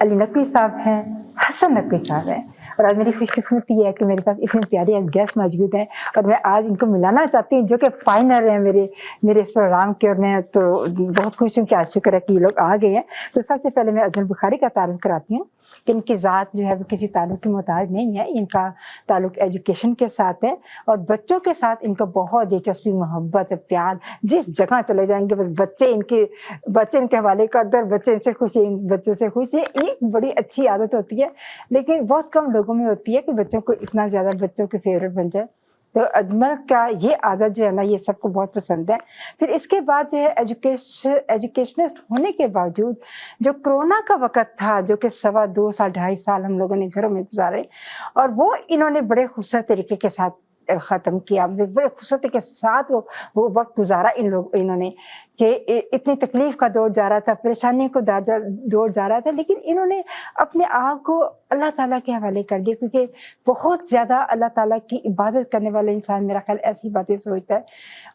अली नकवी साहब हैं, हसन नकवी साहब हैं, और आज मेरी खुशकिस्मती है कि मेरे पास इतने प्यारे गेस्ट मौजूद हैं और मैं आज इनको मिलाना चाहती हूँ, जो कि फाइनल हैं मेरे इस प्रोग्राम के। और मैं तो बहुत खुश हूँ कि आज शुक्र है कि ये लोग आ गए हैं। तो सबसे पहले मैं अब्दुल बुखारी का तारुफ कराती हूँ कि इनकी ज़ात जो है वो किसी ताल्लुक़ की मोहताज नहीं है, इनका ताल्लुक़ एजुकेशन के साथ है और बच्चों के साथ इनका बहुत दिलचस्पी, मोहब्बत, प्यार। जिस जगह चले जाएंगे बस बच्चे इनके हवाले कर दो, बच्चे इनसे खुश हैं, बच्चों से खुश है। एक बड़ी अच्छी आदत होती है, लेकिन बहुत कम लोगों में होती है कि बच्चों को इतना ज़्यादा बच्चों के फेवरेट बन जाए। तो अजमल का ये आदत जो है ना, ये सबको बहुत पसंद है। फिर इसके बाद जो है एजुकेशनिस्ट होने के बावजूद जो कोरोना का वक़्त था, जो कि 2.25 साल 2.5 साल हम लोगों ने घरों में गुजारे, और वो इन्होंने बड़े खूबसूरत तरीके के साथ ख़त्म किया, बड़े खूबसूरती के साथ वो वक्त गुजारा इन्होंने कि इतनी तकलीफ़ का दौर जा रहा था, परेशानी को दौर जा रहा था, लेकिन इन्होंने अपने आप को अल्लाह ताला के हवाले कर दिया, क्योंकि बहुत ज़्यादा अल्लाह ताला की इबादत करने वाला इंसान मेरा ख्याल ऐसी बातें सोचता है।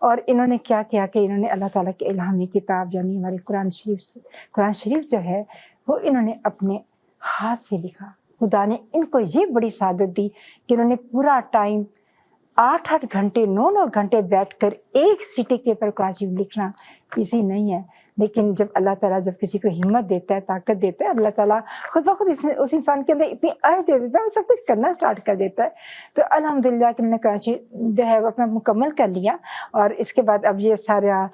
और इन्होंने क्या किया कि इन्होंने अल्लाह ताला की इल्हामी किताब यानी हमारे कुरान शरीफ जो है वो इन्होंने अपने हाथ से लिखा। खुदा ने इनको ये बड़ी सादत दी कि इन्होंने पूरा टाइम 8-8 घंटे 9-9 घंटे बैठकर एक सीटी के ऊपर कुरान शरीफ लिखना इजी नहीं है। लेकिन जब अल्लाह ताला जब किसी को हिम्मत देता है, ताकत देता है, अल्लाह ताला खुद ब खुद उस इंसान के अंदर इतनी अर्ज दे देता है, वो सब कुछ करना स्टार्ट कर देता है। तो अल्हम्दुलिल्लाह कि मैंने कुरान शरीफ जो है अपना मुकम्मल कर लिया, और इसके बाद अब ये सारा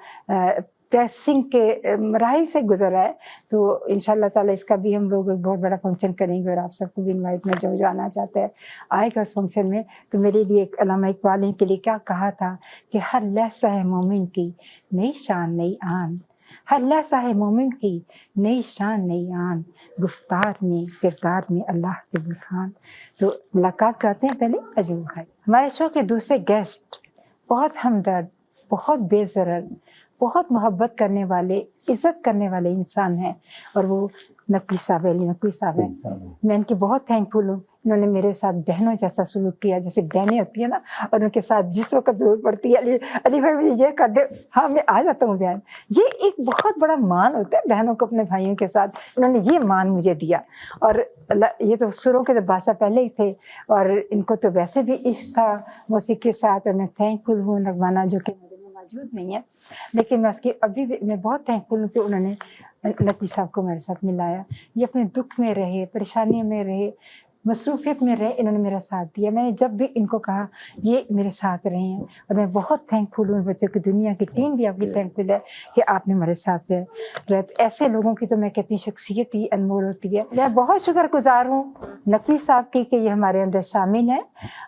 प्रेसिंग के मराहिल से गुजर रहा है। तो इंशाअल्लाह ताला इसका भी हम लोग एक बहुत बड़ा फंक्शन करेंगे, और आप सबको भी इनवाइट में जो आना चाहता है आएगा उस फंक्शन में। तो मेरे लिए एक अल्लामा इकबाल ने के लिए क्या कहा था कि हर लहज़ा है मोमिन की नई शान नई आन, हर लहजा है मोमिन की नई शान नई आन, गुफ्तार में किरदार में अल्लाह के बुरहान। तो मुलाकात करते हैं पहले अजूब भाई। हमारे शो के दूसरे गेस्ट बहुत हमदर्द, बहुत बेज़रर, बहुत मोहब्बत करने वाले, इज्जत करने वाले इंसान हैं, और वो नकवी साहब है, अली नकवी साहब है। मैं इनकी बहुत थैंकफुल हूँ। इन्होंने मेरे साथ बहनों जैसा सलूक किया, जैसे बहनें होती है ना, और उनके साथ जिस वक्त जरूरत पड़ती है, अली भाई मुझे ये कर दे, हाँ मैं आ जाता हूँ बहन। ये एक बहुत बड़ा मान होता है बहनों को अपने भाइयों के साथ। इन्होंने ये मान मुझे दिया, और ये तो सुरों के बादशाह पहले ही थे, और इनको तो वैसे भी इश्क था मौसीकी के साथ, और मैं थैंकफुल हूँ नगवाना जो कि मेरे में मौजूद नहीं है, लेकिन मैं उसकी अभी भी मैं बहुत थैंकफुल हूँ कि उन्होंने नकवी साहब को मेरे साथ मिलाया। ये अपने दुख में रहे, परेशानी में रहे, मसरूफियत में रहे, इन्होंने मेरा साथ दिया। मैंने जब भी इनको कहा ये मेरे साथ रहे हैं, और मैं बहुत थैंकफुल हूँ। बच्चों की दुनिया की टीम भी आपकी थैंकफुल है कि आपने हमारे साथ रहे। ऐसे लोगों की तो मैं कहती हूँ शख्सियत ही अनमोल होती है। मैं बहुत शुक्रगुजार हूँ नकवी साहब की कि ये हमारे अंदर शामिल हैं,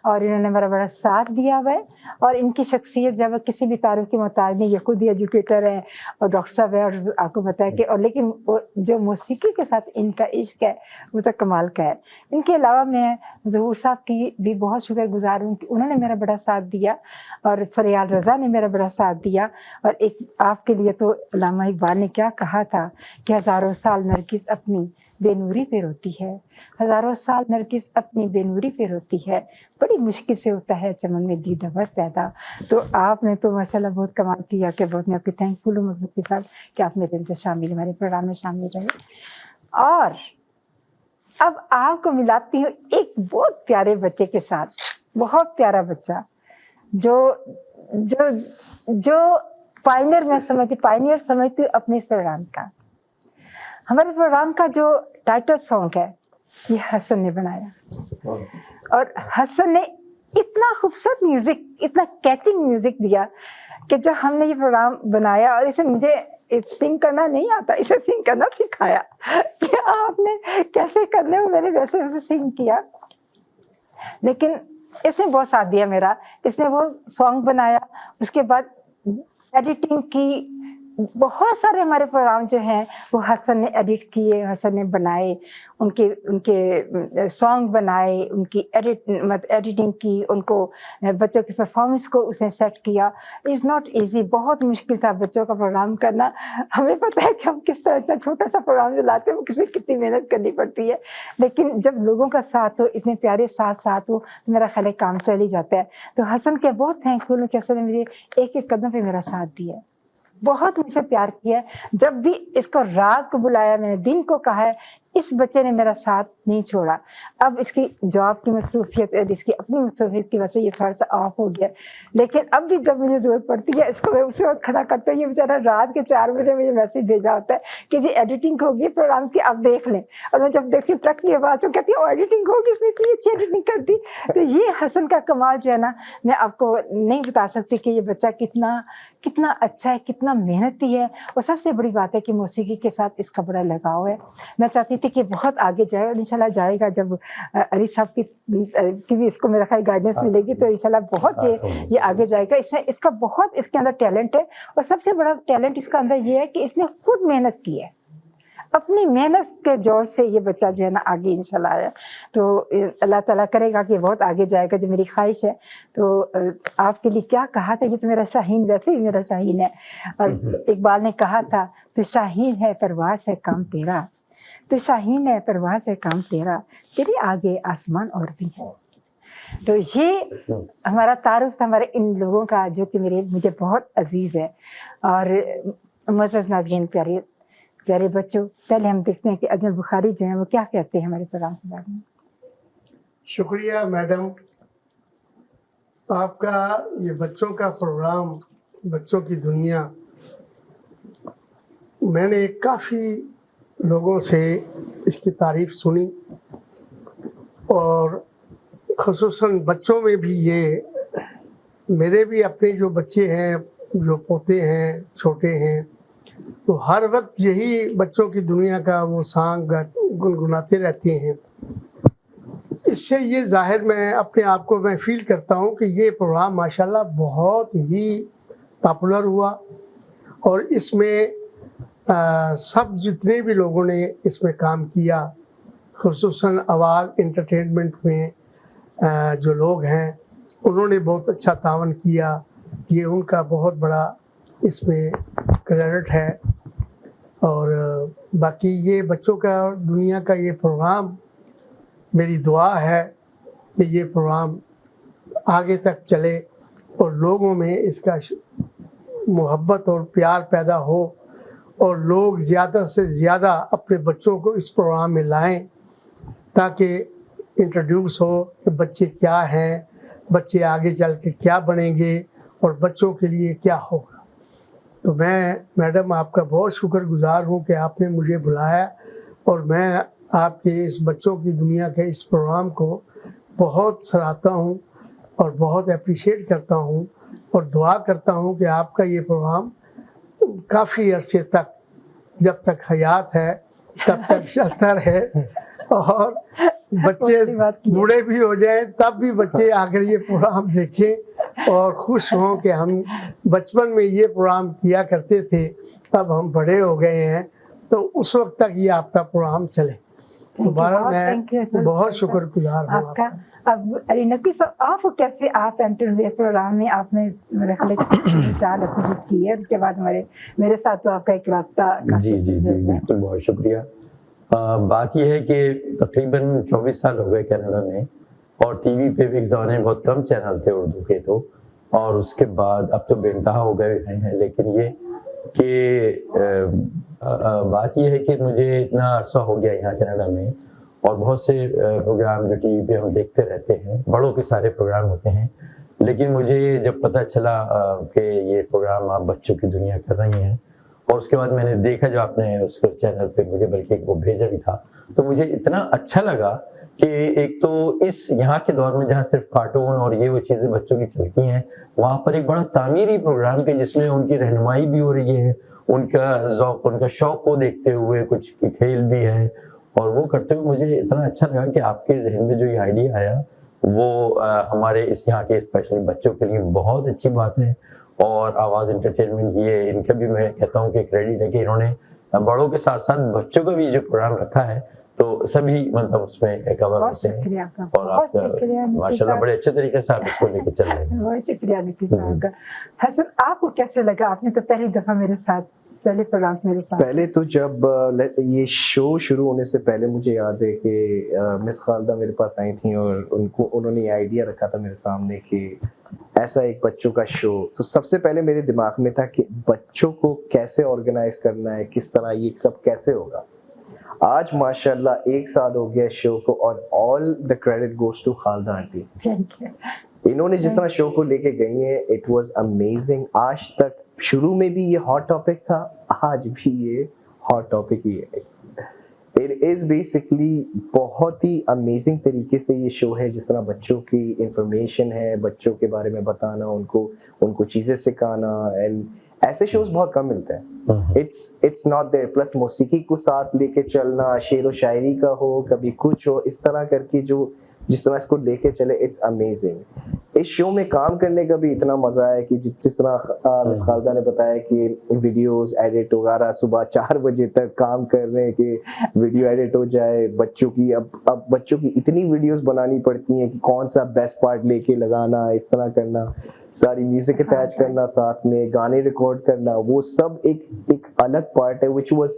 और इन्होंने मेरा बड़ा साथ दिया हुआ है। और इनकी शख्सियत जब किसी भी तारीफ के मोहताज नहीं, ये खुद ही एजुकेटर हैं और डॉक्टर साहब है, और आपको पता है कि, और लेकिन जो मौसीकी के साथ इनका इश्क है वो तो कमाल का है। इनके अलावा मैं ज़हूर साहब की भी बहुत शुक्रगुजार हूँ कि उन्होंने मेरा बड़ा साथ दिया, और फरियाल रज़ा ने मेरा बड़ा साथ दिया। और एक आपके लिए तो अल्लामा इकबाल ने क्या कहा था कि हज़ारों साल नरगिस अपनी बेनूरी पे रोती है, हज़ारों साल नरगिस अपनी बेनूरी पे रोती है, बड़ी मुश्किल से होता है चमन में दीदावर पैदा। तो आपने तो माशाल्लाह बहुत कमाल किया कि बहुत मैं आपकी थैंकफुल हूँ के साथ कि आप मेरे अंदर शामिल, हमारे प्रोग्राम में शामिल रहे। और अब आपको मिलाती हूँ एक बहुत प्यारे बच्चे के साथ, बहुत प्यारा बच्चा जो जो जो पायनियर मैं समझती, पायनियर समझती हूँ अपने इस प्रोग्राम का। हमारे प्रोग्राम का जो टाइटल सॉन्ग है ये हसन ने बनाया, और हसन ने इतना खूबसूरत म्यूजिक, इतना कैचिंग म्यूजिक दिया कि जब हमने ये प्रोग्राम बनाया, और इसे मुझे सिंग करना नहीं आता, इसे सिंग करना सिखाया कि आपने कैसे करने हो, मैंने वैसे वैसे सिंग किया। लेकिन इसने बहुत साथ दिया मेरा, इसने वो सॉन्ग बनाया, उसके बाद एडिटिंग की। बहुत सारे हमारे प्रोग्राम जो हैं वो हसन ने एडिट किए, हसन ने बनाए, उनके सॉन्ग बनाए, उनकी एडिटिंग की, उनको बच्चों की परफॉर्मेंस को उसने सेट किया। इज़ नॉट इजी, बहुत मुश्किल था बच्चों का प्रोग्राम करना। हमें पता है कि हम किस तरह इतना छोटा सा प्रोग्राम जो लाते हैं वो किसमें कितनी मेहनत करनी पड़ती है, लेकिन जब लोगों का साथ हो, इतने प्यारे साथ हो, तो मेरा ख्याल है काम चल ही जाता है। तो हसन के बहुत थैंकफुल हूँ कि हसन ने मुझे एक एक कदम पे मेरा साथ दिया, बहुत मुझसे प्यार किया। जब भी इसको रात को बुलाया, मैंने दिन को कहा है, इस बच्चे ने मेरा साथ नहीं छोड़ा। अब इसकी जॉब की मसरूफियत, इसकी अपनी मसरूफियत की वजह से ये थोड़ा सा ऑफ हो गया, लेकिन अब भी जब मुझे ज़रूरत पड़ती है इसको मैं उसी वक्त खड़ा करता हूँ। ये बेचारा रात के 4 बजे मुझे मैसेज भेजा होता है कि जी एडिटिंग होगी प्रोग्राम की, आप देख लें। और मैं जब देखती हूँ ट्रक की आवाज़ तो कहती हूँ एडिटिंग होगी, इसने इतनी अच्छी एडिटिंग कर दी। तो ये हसन का कमाल जो है ना, मैं आपको नहीं बता सकती कि ये बच्चा कितना अच्छा है, कितना मेहनती है। और सबसे बड़ी बात है कि मौसीकी के साथ इसका बड़ा लगाव है। मैं चाहती थी कि बहुत आगे जाए, और इंशाल्लाह जाएगा। जब अली साहब की भी इसको मेरा ख्याल गाइडेंस मिलेगी तो इंशाल्लाह बहुत ये आगे जाएगा। इसमें इसका बहुत इसके अंदर टैलेंट है, और सबसे बड़ा टैलेंट इसका अंदर ये है कि इसने खुद मेहनत की है, अपनी मेहनत के जोर से ये बच्चा जो है ना आगे इंशाल्लाह आया। तो अल्लाह ताला करेगा कि बहुत आगे जाएगा, जो मेरी ख्वाहिश है। तो आपके लिए क्या कहा था, ये तो मेरा शाहीन, वैसे ही मेरा शाहीन है। और इकबाल ने कहा था, तो शाहीन है परवाज़ है काम तेरा, तो शाहीन है परवाज़ है काम तेरा, तेरे आगे आसमान और भी है। तो ये हमारा तारुफ था हमारे इन लोगों का, जो कि मुझे बहुत अजीज़ है। और मुअज़्ज़ज़ नाज़रीन, प्यारे बच्चों, पहले हम देखते हैं कि अजमल बुखारी जो है वो क्या कहते हैं हमारे प्रोग्राम के बारे में। शुक्रिया मैडम, आपका ये बच्चों का प्रोग्राम बच्चों की दुनिया, मैंने काफ़ी लोगों से इसकी तारीफ सुनी, और ख़ुसूसन बच्चों में भी ये, मेरे भी अपने जो बच्चे हैं, जो पोते हैं, छोटे हैं, तो हर वक्त यही बच्चों की दुनिया का वो सॉन्ग गुनगुनाते रहते हैं। इससे ये जाहिर मैं अपने आप को मैं फील करता हूँ कि ये प्रोग्राम माशाल्लाह बहुत ही पॉपुलर हुआ, और इसमें सब जितने भी लोगों ने इसमें काम किया, खुसूसन आवाज़ इंटरटेनमेंट में जो लोग हैं उन्होंने बहुत अच्छा तावन किया, ये उनका बहुत बड़ा इसमें क्रेडिट है। और बाकी ये बच्चों का दुनिया का ये प्रोग्राम, मेरी दुआ है कि ये प्रोग्राम आगे तक चले और लोगों में इसका मोहब्बत और प्यार पैदा हो और लोग ज़्यादा से ज़्यादा अपने बच्चों को इस प्रोग्राम में लाएं ताकि इंट्रोड्यूस हो कि बच्चे क्या हैं, बच्चे आगे चल के क्या बनेंगे और बच्चों के लिए क्या होगा। तो मैं मैडम आपका बहुत शुक्रगुजार हूँ कि आपने मुझे बुलाया और मैं आपके इस बच्चों की दुनिया के इस प्रोग्राम को बहुत सराहता हूँ और बहुत अप्रिशिएट करता हूँ और दुआ करता हूँ कि आपका ये प्रोग्राम काफ़ी अरसे तक, जब तक हयात है तब तक चलता रहे और बच्चे बूढ़े भी हो जाएं तब भी बच्चे आकर ये प्रोग्राम देखें और खुश हों कि हम बचपन में ये प्रोग्राम किया करते थे, अब हम बड़े हो गए हैं, तो उस वक्त तक ये आपका प्रोग्राम चले। दोबारा मैं बहुत शुक्रगुजार हूँ आपका। अब नकी साहब, आप कैसे आप एंटर हुए इस प्रोग्राम में? आपने मेरे ख्याल 4 एपिसोड की है, उसके बाद मेरे साथ तो आपका एक रब्ता। जी जी जी बिल्कुल, बहुत शुक्रिया। बात यह है कि तकरीबन 24 साल हो गए कनाडा में और टीवी पे भी एक ज़माने में बहुत कम चैनल थे उर्दू के, तो और उसके बाद अब तो बेनतहा हो गए हैं। लेकिन ये कि बात यह है कि मुझे इतना अरसा हो गया यहाँ कनाडा में और बहुत से प्रोग्राम जो टीवी पे हम देखते रहते हैं, बड़ों के सारे प्रोग्राम होते हैं, लेकिन मुझे जब पता चला कि ये प्रोग्राम आप बच्चों की दुनिया कर रही हैं और उसके बाद मैंने देखा जो आपने उसको चैनल पे मुझे बल्कि वो भेजा भी था, तो मुझे इतना अच्छा लगा कि एक तो इस यहाँ के दौर में जहाँ सिर्फ कार्टून और ये वो चीज़ें बच्चों की चलती हैं, वहाँ पर एक बड़ा तामीरी प्रोग्राम के जिसमें उनकी रहनुमाई भी हो रही है, उनका ज़ौक़ उनका शौक़ को देखते हुए कुछ खेल भी है और वो करते हुए मुझे इतना अच्छा लगा कि आपके जहन में जो ये आइडिया आया वो हमारे इस यहाँ के स्पेशली बच्चों के लिए बहुत अच्छी बात है। और आवाज़ एंटरटेनमेंट ये इनका भी मैं कहता हूँ कि क्रेडिट है कि इन्होंने बड़ों के साथ साथ बच्चों का भी जो प्रोग्राम रखा है तो सभी मतलब उसमें कवर होते हैं और आप माशाल्लाह बड़े अच्छे तरीके से आप इसको लेके चल रहे हैं। बहुत शुक्रिया निकी साहब का। हसन, आपको कैसे लगा? आपने तो पहली दफा मेरे साथ पहले प्रोग्राम मेरे साथ। पहले तो जब ये शो शुरू होने से पहले मुझे याद है कि मिस खालदा मेरे पास आई थी और उन्होंने ये आइडिया रखा था मेरे सामने कि ऐसा एक बच्चों का शो। तो सबसे पहले मेरे दिमाग में था कि बच्चों को कैसे ऑर्गेनाइज करना है, किस तरह ये सब कैसे होगा। आज माशाल्लाह 1 साल हो गया शो को और all the credit goes to Khalida aunty. इन्होंने जिस तरह शो को लेके गई हैं, इट वाज अमेजिंग। आज तक शुरू में भी ये हॉट टॉपिक था, आज भी ये हॉट टॉपिक ही है। इट इज़ बेसिकली बहुत ही अमेजिंग तरीके से ये शो है, जिस तरह बच्चों की इंफॉर्मेशन है, बच्चों के बारे में बताना, उनको चीज़ें सिखाना, एंड ऐसे शोज बहुत कम मिलते हैं। It's not there. प्लस मौसीकी को साथ लेके चलना, शेर व शायरी का हो, कभी कुछ हो, इस तरह करके जिस तरह इसको लेके चले, इट्स अमेजिंग। इस शो में काम करने का भी इतना मजा है कि जिस तरह मिस खालदा ने बताया कि वीडियोस एडिट वगैरह सुबह 4 बजे तक काम कर रहे हैं कि वीडियो एडिट हो जाए। बच्चों की अब बच्चों की इतनी वीडियोस बनानी पड़ती हैं कि कौन सा बेस्ट पार्ट लेके लगाना, इस तरह करना, सारी म्यूजिक अटैच करना, साथ में गाने रिकॉर्ड करना, वो सब एक अलग पार्ट है व्हिच वाज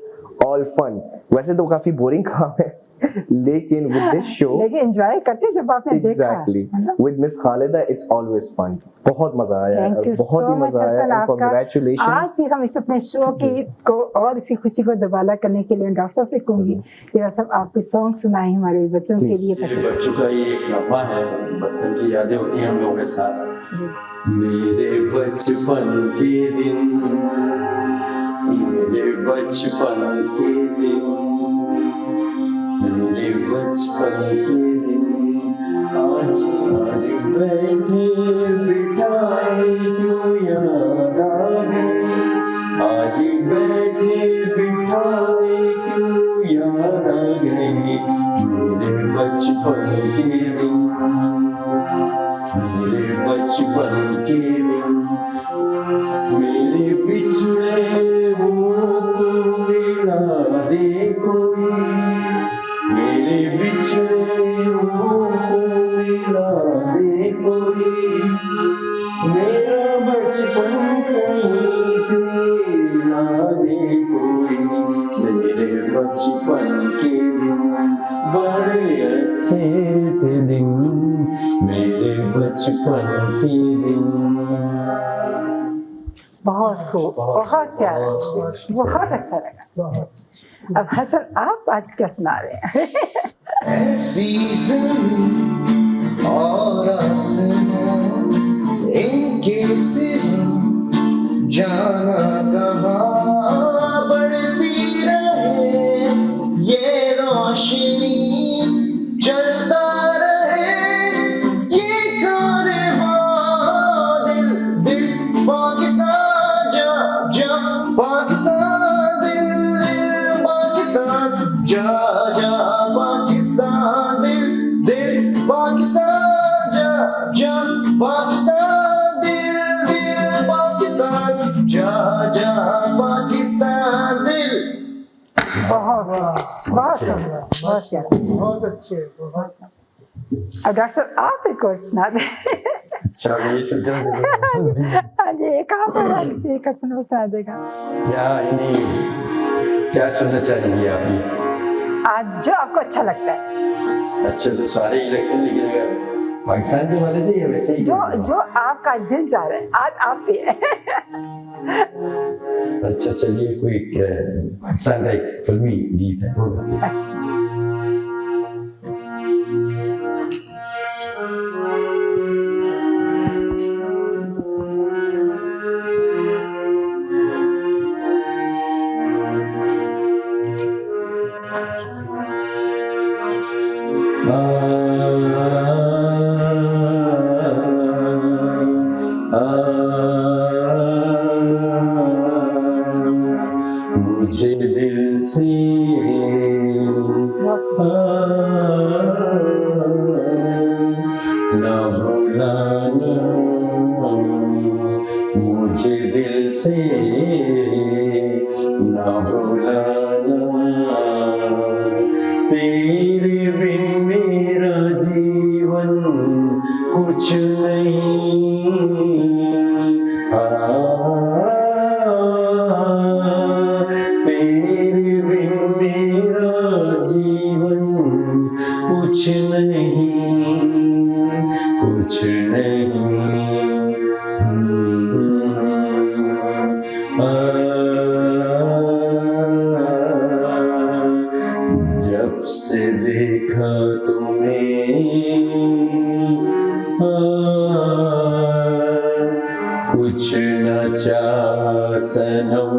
ऑल फन। वैसे तो काफी बोरिंग काम है लेकिन विद दिस शो लेकिन एंजॉय करते जब आपने देखा। Exactly, with miss Khalida it's always fun. बहुत मजा आया, बहुत ही मजा आया। कांग्रेचुलेशंस। आज भी हम इस अपने शो की को और इसी खुशी को दोबारा करने के लिए डॉक्टर साहब से कहूंगी कि सब आपके सॉन्ग सुनाएं हमारे बच्चों के लिए। बच्चों का ये एक लम्हा है, बचपन की यादें होती हैं हम लोगों के साथ। मेरे बचपन के दिन, मेरे बचपन के दिन, मेरे बचपन के दिन, आज बैठे बिठाए क्यों याद आ गए, आज बैठे बिठाए क्यों याद आ गए, मेरे बचपन के दिन, मेरे बचपन के दिन, मेरे बिछड़े मोड़ों को बचपन कहीं से ला दे कोई, मेरे बचपन के दिन बड़े अच्छे थे दिन, मेरे बचपन के दिन। बहुत खूब, बहुत प्यारा, बहुत अच्छा लगा। अब हसन आप आज क्या सुना रहे हैं? ऐसी ज़मीं और आसमां इनके सिवा जाना कहाँ, बढ़ती रहे ये रोशनी, चलता रहे ये कारवां, दिल दिल पाकिस्तान जा जा, पाकिस्तान दिल दिल पाकिस्तान जा जा, पाकिस्तान दिल दिल पाकिस्तान जा जा, पाकिस्तान दिल दिल पाकिस्तान जा जा, पाकिस्तान दिल। बहुत बहुत सुंदर, बहुत प्यारा, बहुत अच्छे, बहुत। अब डॉक्टर साहब आप एक और सुना दें। अच्छा ये सिलसिला हाँ जी, एक आप एक हसन वो सुना देगा। क्या इन्हीं क्या सुनना चाहेंगी आप? आज जो आपको अच्छा लगता है, अच्छा तो सारे ही लगते हैं, लेकिन अगर पाकिस्तान के वाले से या वैसे ही जो जो आपका दिल चाह रहा है आज आप पे है। अच्छा चलिए कोई पाकिस्तान का एक फिल्मी गीत है वो गाते हैं। अच्छा मुझे दिल से ना भुलाना, मुझे दिल से ना भुलाना, तेरे बिन मेरा जीवन कुछ नहीं, तेरे बिन मेरा जीवन कुछ नहीं, कुछ नहीं। जब से देखा तुम्हें कुछ न चाह सनम,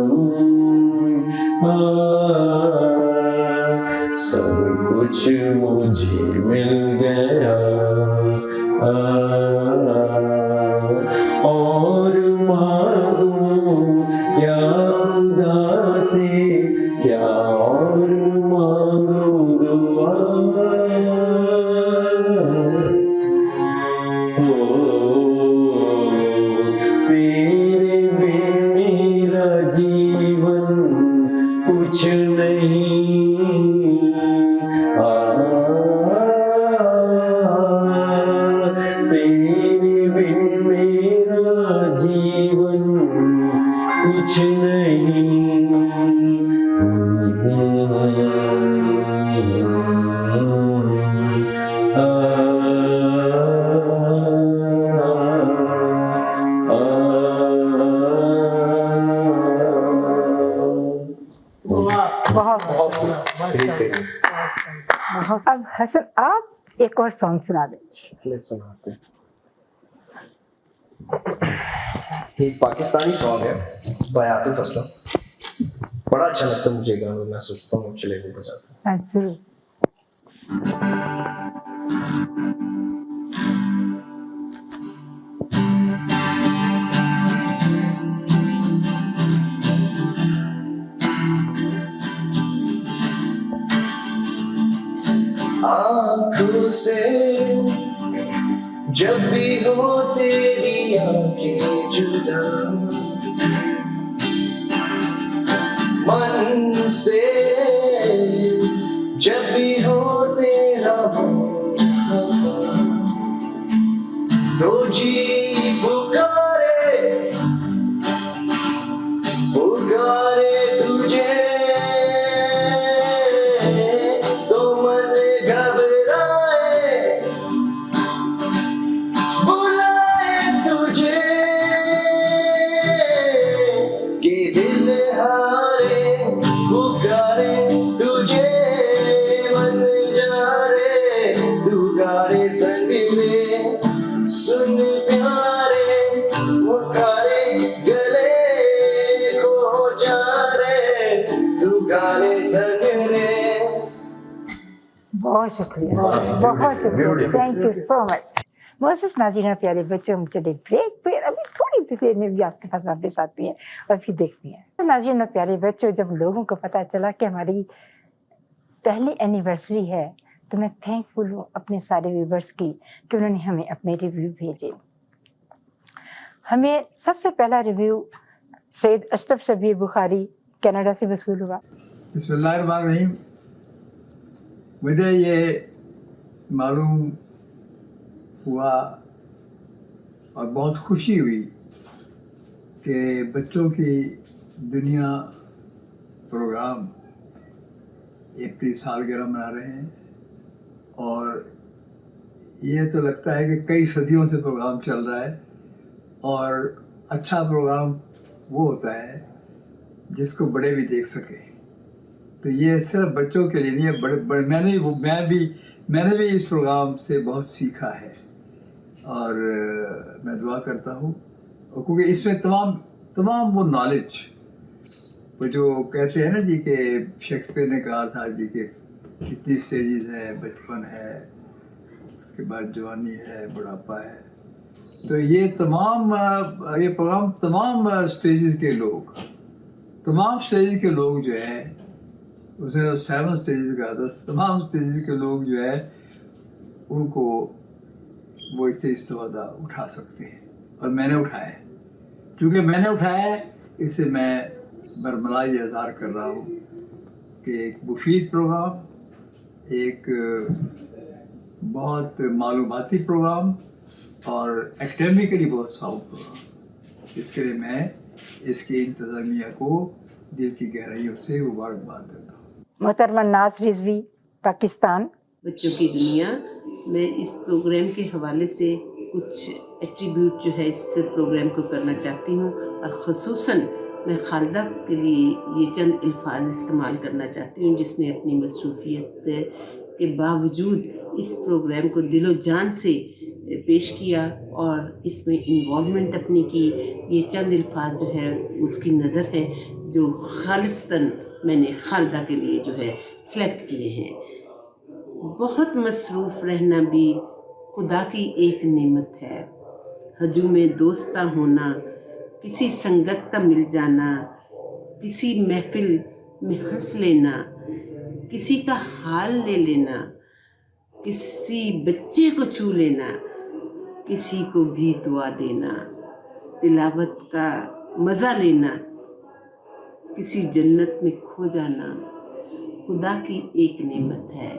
सब कुछ मुझे मिल गया, और मांगू क्या खुदा से, क्या और मांगू दुआ, तेरे बिन मेरा जीवन कुछ नहीं, तेरे बिन मेरा जीवन कुछ नहीं। अब हसन आप एक और सॉन्ग सुना दें। सुनाते हैं। ये पाकिस्तानी सॉन्ग है बाय आतिफ असलम, बड़ा अच्छा लगता है मुझे गाना, मैं सोचता हूँ चले भी बजाते हैं। अच्छा आँखों से जब भी हो तेरी आंखें जुदा, मन से जब भी हो तेरा मन खफा, तो जी पुकारे रे सुन प्यारे मुखारे गले को जा रे तू गाने संग रे। बहुत शुक्रिया, thank you so much. Moses नाज़रीन प्यारे बच्चों, हम चले ब्रेक पे, अभी थोड़ी देर में भी आपके पास वापस आती हैं और फिर देखती हैं। नाज़रीन प्यारे बच्चों, जब लोगों को पता चला कि हमारी पहली एनिवर्सरी है तो मैं थैंकफुल हूँ अपने सारे व्यूवर्स की कि उन्होंने हमें अपने रिव्यू भेजे। हमें सबसे पहला रिव्यू सैयद अशरफ शबीर बुखारी कनाडा से वसूल हुआ। बिस्मिल्लाहिर्रहमानिर्रहीम। मुझे ये मालूम हुआ और बहुत खुशी हुई कि बच्चों की दुनिया प्रोग्राम अपनी सालगिरह मना रहे हैं, और ये तो लगता है कि कई सदियों से प्रोग्राम चल रहा है, और अच्छा प्रोग्राम वो होता है जिसको बड़े भी देख सके। तो ये सिर्फ बच्चों के लिए नहीं है, बड़े मैंने भी इस प्रोग्राम से बहुत सीखा है, और मैं दुआ करता हूँ क्योंकि इसमें तमाम वो नॉलेज, वो जो कहते हैं ना जी कि शेक्सपियर ने कहा था जी कि कितनी स्टेजेस हैं, बचपन है, उसके बाद जवानी है, बुढ़ापा है। तो ये प्रोग्राम तमाम स्टेजेस के लोग जो है, उसने 7 स्टेजेस कहा था, तमाम स्टेजेस के लोग जो है उनको वो इससे इस्तेफादा उठा सकते हैं, और मैंने उठाया है। चूँकि मैंने उठाया है, इससे मैं बरमलाई इज़हार कर रहा हूँ कि एक मुफीद प्रोग्राम, एक बहुत मालूमाती प्रोग्राम और एकेडमिकली बहुत साउंड प्रोग्राम। इसके लिए मैं इसकी इंतज़ामिया को दिल की गहराइयों से मुबारकबाद देता हूँ। मोहतरमा नाज रिजवी, पाकिस्तान। बच्चों की दुनिया में इस प्रोग्राम के हवाले से कुछ एट्रीब्यूट जो है इस प्रोग्राम को करना चाहती हूँ, और ख़ुसूसन मैं खालिदा के लिए ये चंद अल्फाज इस्तेमाल करना चाहती हूँ जिसने अपनी मसरूफियत के बावजूद इस प्रोग्राम को दिलो जान से पेश किया और इसमें इन्वॉल्वमेंट अपनी की। ये चंद अल्फाज जो है उसकी नज़र है जो खालिस्तन मैंने खालिदा के लिए जो है सेलेक्ट किए हैं। बहुत मसरूफ़ रहना भी खुदा की एक नेमत है, हजूम दोस्ता होना, किसी संगत का मिल जाना, किसी महफिल में हंस लेना, किसी का हाल ले लेना, किसी बच्चे को छू लेना, किसी को भी दुआ देना, तिलावत का मज़ा लेना, किसी जन्नत में खो जाना, खुदा की एक नेमत है।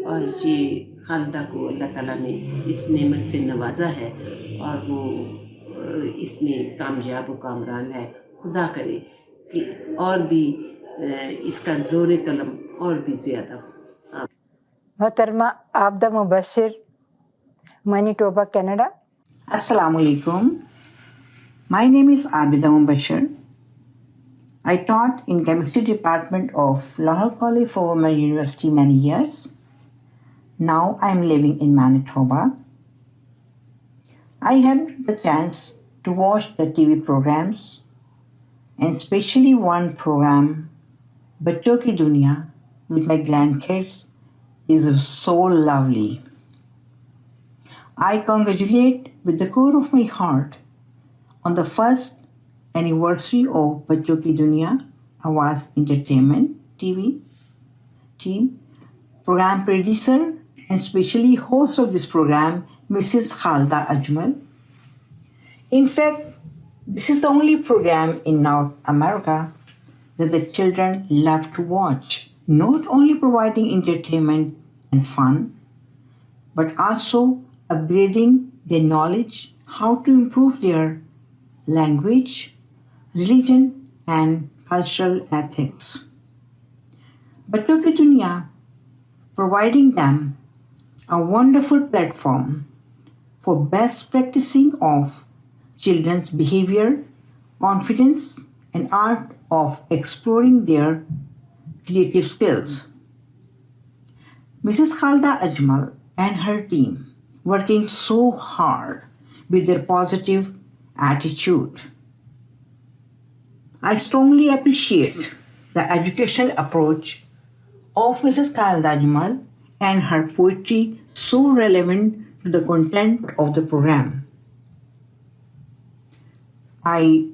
और ये खालिदा को अल्लाह ताला ने इस नेमत से नवाजा है और वो इसमें कामयाब व कामरान है। खुदा करे कि और भी इसका ज़ोर कलम और भी ज़्यादा हो। मोहतरमा Abida Mubashir, Manitoba, Canada. Assalamu alaikum. My name is Abida Mubashir. I taught in chemistry department of Lahore College for Women University many years. Now I am living in Manitoba. I had the chance to watch the TV programs, and especially one program, Bachon Ki Duniya, with my grandkids, is so lovely. I congratulate with the core of my heart on the first anniversary of Bachon Ki Duniya Awaaz Entertainment TV team, program producer and especially host of this program, Mrs. Khalida Ajmal. In fact, this is the only program in North America that the children love to watch, not only providing entertainment and fun, but also upgrading their knowledge, how to improve their language, religion, and cultural ethics. Bachon Ki Duniya providing them a wonderful platform for best practicing of children's behavior, confidence, and art of exploring their creative skills. Mrs. Khalida Ajmal and her team working so hard with their positive attitude. I strongly appreciate the educational approach of Mrs. Khalda Ajmal and her poetry so relevant to the content of the program. I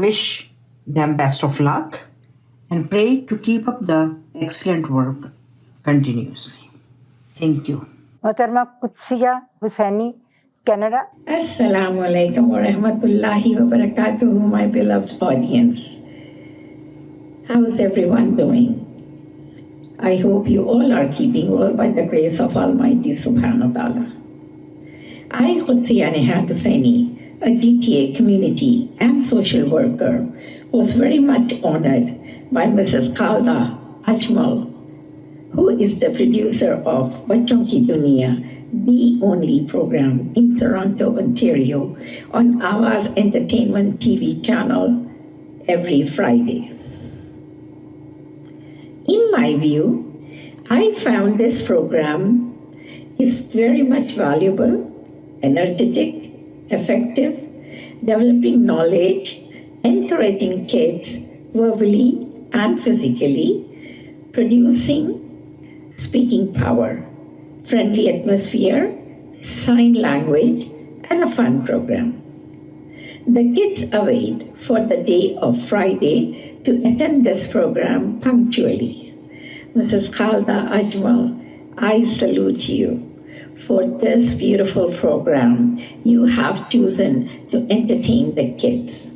wish them best of luck and pray to keep up the excellent work continuously. Thank you. मोहतरमा Qudsia Hussaini, Canada. Assalamu alaikum wa rahmatullahi wa barakatuhu, my beloved audience. How's everyone doing? I hope you all are keeping well by the grace of Almighty Subhanahu wa Ta'ala. I, Qudsiya Nehat Hussaini, a DTA community and social worker, was very much honored by Mrs. Khalda Ajmal, who is the producer of Bachon Ki Duniya, the only program in Toronto, Ontario, on Awaz Entertainment TV channel every Friday. In my view, I found this program is very much valuable, energetic, effective, developing knowledge, encouraging kids verbally and physically, producing speaking power, friendly atmosphere, sign language, and a fun program. The kids await for the day of Friday to attend this program punctually. Mrs. Khalda Ajmal, I salute you for this beautiful program you have chosen to entertain the kids.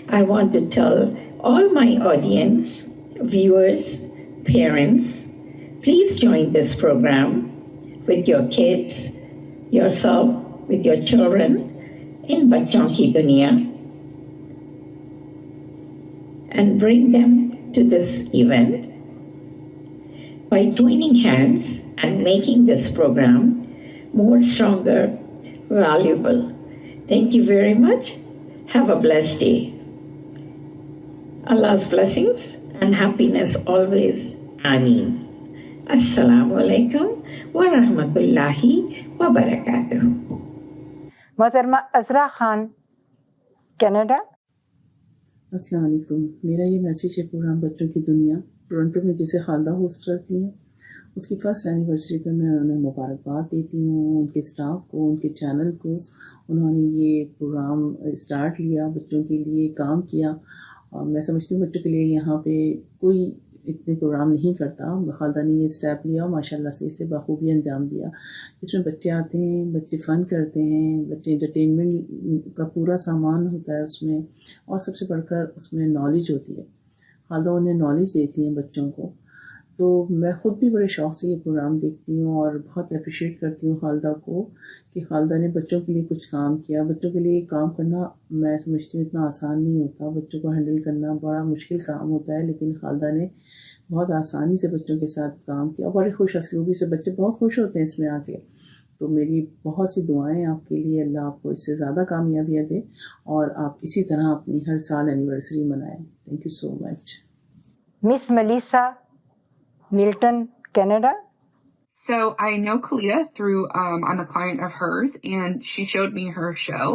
I want to tell all my audience, viewers, parents, please join this program with your kids, yourself, with your children in Bachon Ki Duniya and bring them to this event by joining hands and making this program more stronger, valuable. Thank you very much. Have a blessed day. Allah's blessings and happiness always. Ameen. Assalamu alaikum wa rahmatullahi wa barakatuh. मोहतरमा अजरा Khan, Canada. अस्सलाम वालेकुम। मेरा ये message है programme बच्चों की दुनिया Toronto में जिसे खालदा होस्ट करती हैं, उसकी फर्स्ट एनिवर्सरी पे मैं उन्हें मुबारकबाद देती हूँ, उनके स्टाफ को, उनके चैनल को। उन्होंने ये प्रोग्राम स्टार्ट लिया, बच्चों के लिए काम किया और मैं समझती हूँ बच्चों के लिए यहाँ पे कोई इतने प्रोग्राम नहीं करता। खालदा ने ये स्टेप लिया और माशाल्लाह से इसे बखूबी अंजाम दिया। इसमें बच्चे आते हैं, बच्चे फ़न करते हैं, बच्चे एंटरटेनमेंट का पूरा सामान होता है उसमें, और सबसे बढ़कर उसमें नॉलेज होती है। खालदा उन्हें नॉलेज देती हैं बच्चों को। तो मैं ख़ुद भी बड़े शौक़ से ये प्रोग्राम देखती हूँ और बहुत अप्रिशिएट करती हूँ खालदा को कि खालदा ने बच्चों के लिए कुछ काम किया। बच्चों के लिए काम करना मैं समझती हूँ इतना आसान नहीं होता, बच्चों को हैंडल करना बड़ा मुश्किल काम होता है, लेकिन खालदा ने बहुत आसानी से बच्चों के साथ काम किया, बड़े खुश असलूबी से। बच्चे बहुत खुश होते हैं इसमें आके। तो मेरी बहुत सी दुआएं आपके लिए, अल्लाह आपको इससे ज़्यादा कामयाबियाँ दे और आप इसी तरह अपनी हर साल एनिवर्सरी मनाएं। Thank you so much. Miss Melissa, Milton, Canada. So I know Khalida through, I'm a client of hers, and she showed me her show.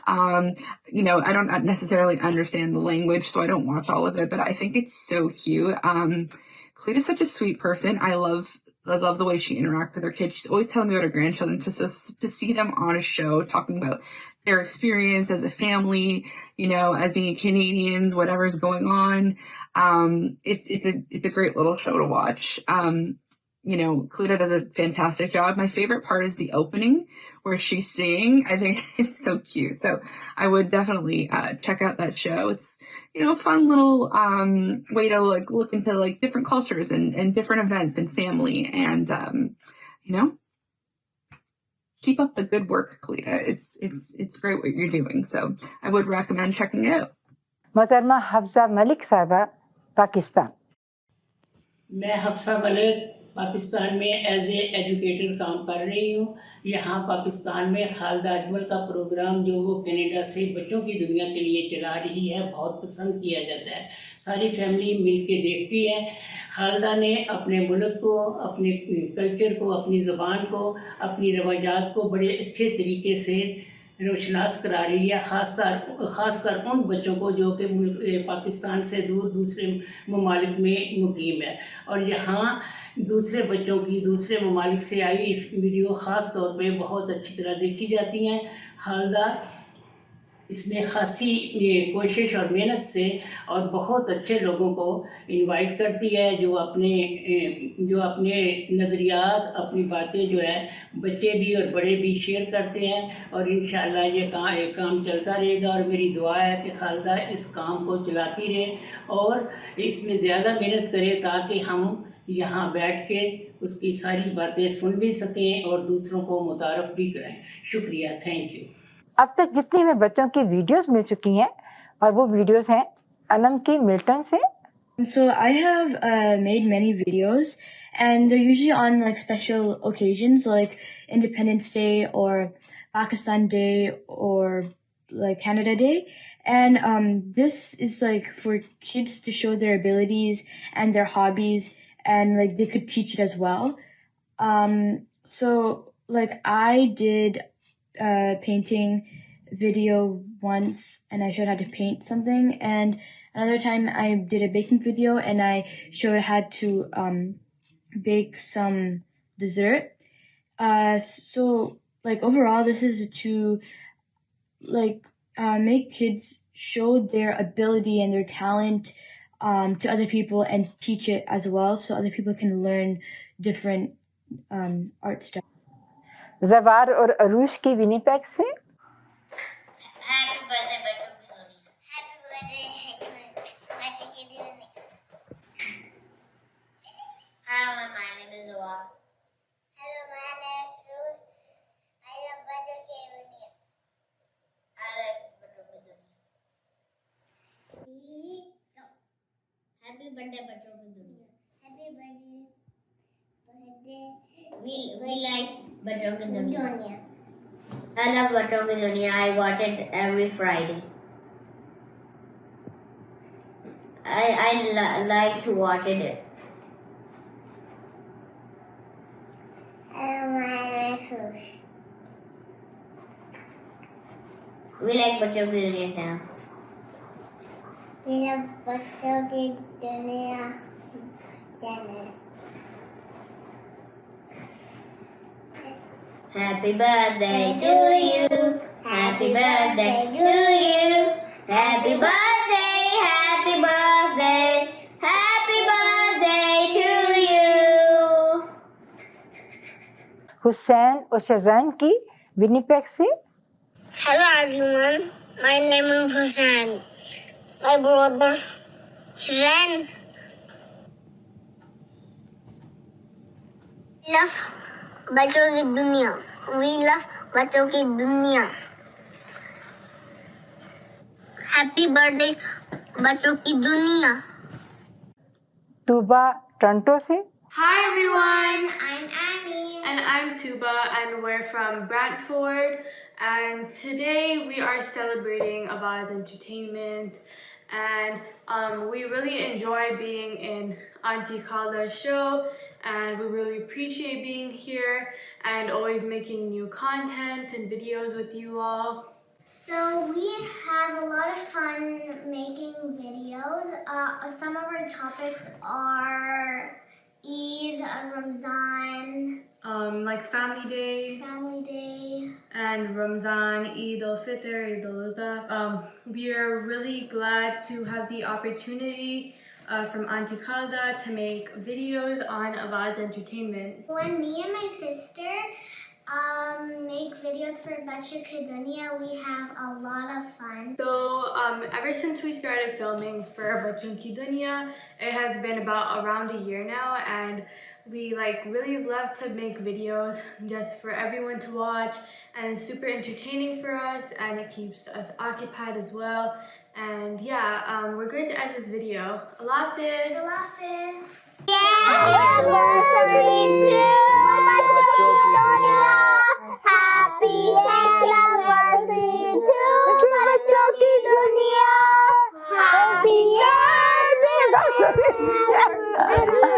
You know, I don't necessarily understand the language, so I don't watch all of it, but I think it's so cute. Khalida's such a sweet person. I love the way she interacts with her kids. She's always telling me about her grandchildren. Just to see them on a show talking about their experience as a family, you know, as being Canadians, whatever's going on. It's a great little show to watch. You know, Khalida does a fantastic job. My favorite part is the opening where she's singing. I think it's so cute. So I would definitely check out that show. It's, you know, a fun little way to like look into like different cultures and different events and family, and you know, keep up the good work, Khalida. It's great what you're doing. So I would recommend checking it out. मोहतरमा हफ्सा मलिक साहबा, पाकिस्तान। मैं हफ्सा मलिक पाकिस्तान में as a educator काम कर रही हूँ। यहाँ पाकिस्तान में खालदा अजमल का प्रोग्राम जो वो कनाडा से बच्चों की दुनिया के लिए चला रही है बहुत पसंद किया जाता है। सारी फैमिली मिल के देखती है खालदा ने अपने मुल्क को, अपने कल्चर को, अपनी ज़बान को, अपनी रवाजात को बड़े अच्छे तरीके से रोशनास करा रही है, ख़ासकर उन बच्चों को जो कि पाकिस्तान से दूर दूसरे ममालिक में मुकीम है। और यहाँ दूसरे बच्चों की दूसरे ममालिक से आई वीडियो ख़ास तौर पे बहुत अच्छी तरह देखी जाती हैं। खालदा इसमें खासी कोशिश और मेहनत से और बहुत अच्छे लोगों को इनवाइट करती है जो अपने नज़रियात, अपनी बातें जो है बच्चे भी और बड़े भी शेयर करते हैं। और इंशाअल्लाह ये काम चलता रहेगा और मेरी दुआ है कि खालदा इस काम को चलाती रहे और इसमें ज़्यादा मेहनत करे ताकि हम यहाँ बैठ के उसकी सारी बातें सुन भी सकें और दूसरों को मुतारफ़ भी कराएं। शुक्रिया, थैंक यू। अब तक जितनी हमें बच्चों की वीडियोस मिल चुकी हैं और वो वीडियोस हैं अनम की मिल्टन से। So I have made many videos and they're usually on like special occasions like Independence Day or Pakistan Day or like Canada Day. And this is like for kids to show their abilities and their hobbies and like they could teach it as well. So like I did painting video once and I showed how to paint something, and another time I did a baking video and I showed how to bake some dessert. So like overall this is to like make kids show their ability and their talent to other people and teach it as well so other people can learn different art stuff. जवार और अरूश की Winnipeg से। Happy birthday बच्चों की दुनिया। Happy birthday की दुनिया। Hello, my name is Zawar. Hello, my name is Ruth. I love बच्चों की दुनिया। I like बच्चों की दुनिया। हैप्पी बर्थडे बच्चों की दुनिया। Happy birthday. We like बच्चों की दुनिया। I love बच्चों की दुनिया. I watch it every Friday. I like to watch it. Hello, my name is Sush. We like बच्चों की दुनिया channel. We love बच्चों की दुनिया channel. Happy birthday to you. Happy birthday to you. Happy birthday, happy birthday, happy birthday to you. Hussain और शहजान की Winnipeg से। Hello everyone, my name is Hussein. My brother Hussein. Love बच्चों की दुनिया। We love बच्चों की दुनिया। हैप्पी बर्थडे बच्चों की दुनिया। तूबा टोरंटो से। Hi everyone, I'm Annie. And I'm Tuba and we're from Brantford, and today we are celebrating Avaz Entertainment, and we really enjoy being in Auntie Khalda's show, and we really appreciate being here and always making new content and videos with you all. So we have a lot of fun making videos. Some of our topics are Eid, Ramzan, like Family Day, and Ramzan, Eid al-Fitr, Eid al-Adha. We are really glad to have the opportunity from Auntie Khalda to make videos on Avaz Entertainment. When me and my sister make videos for Bachoo Ki Duniya, we have a lot of fun. So ever since we started filming for Bachoo Ki Duniya, it has been about around a year now, and we really love to make videos just for everyone to watch, and it's super entertaining for us and it keeps us occupied as well. And yeah, we're going to end this video. Allah Hafiz. Allah Hafiz. Happy anniversary to Bachoo Ki Duniya. Happy anniversary.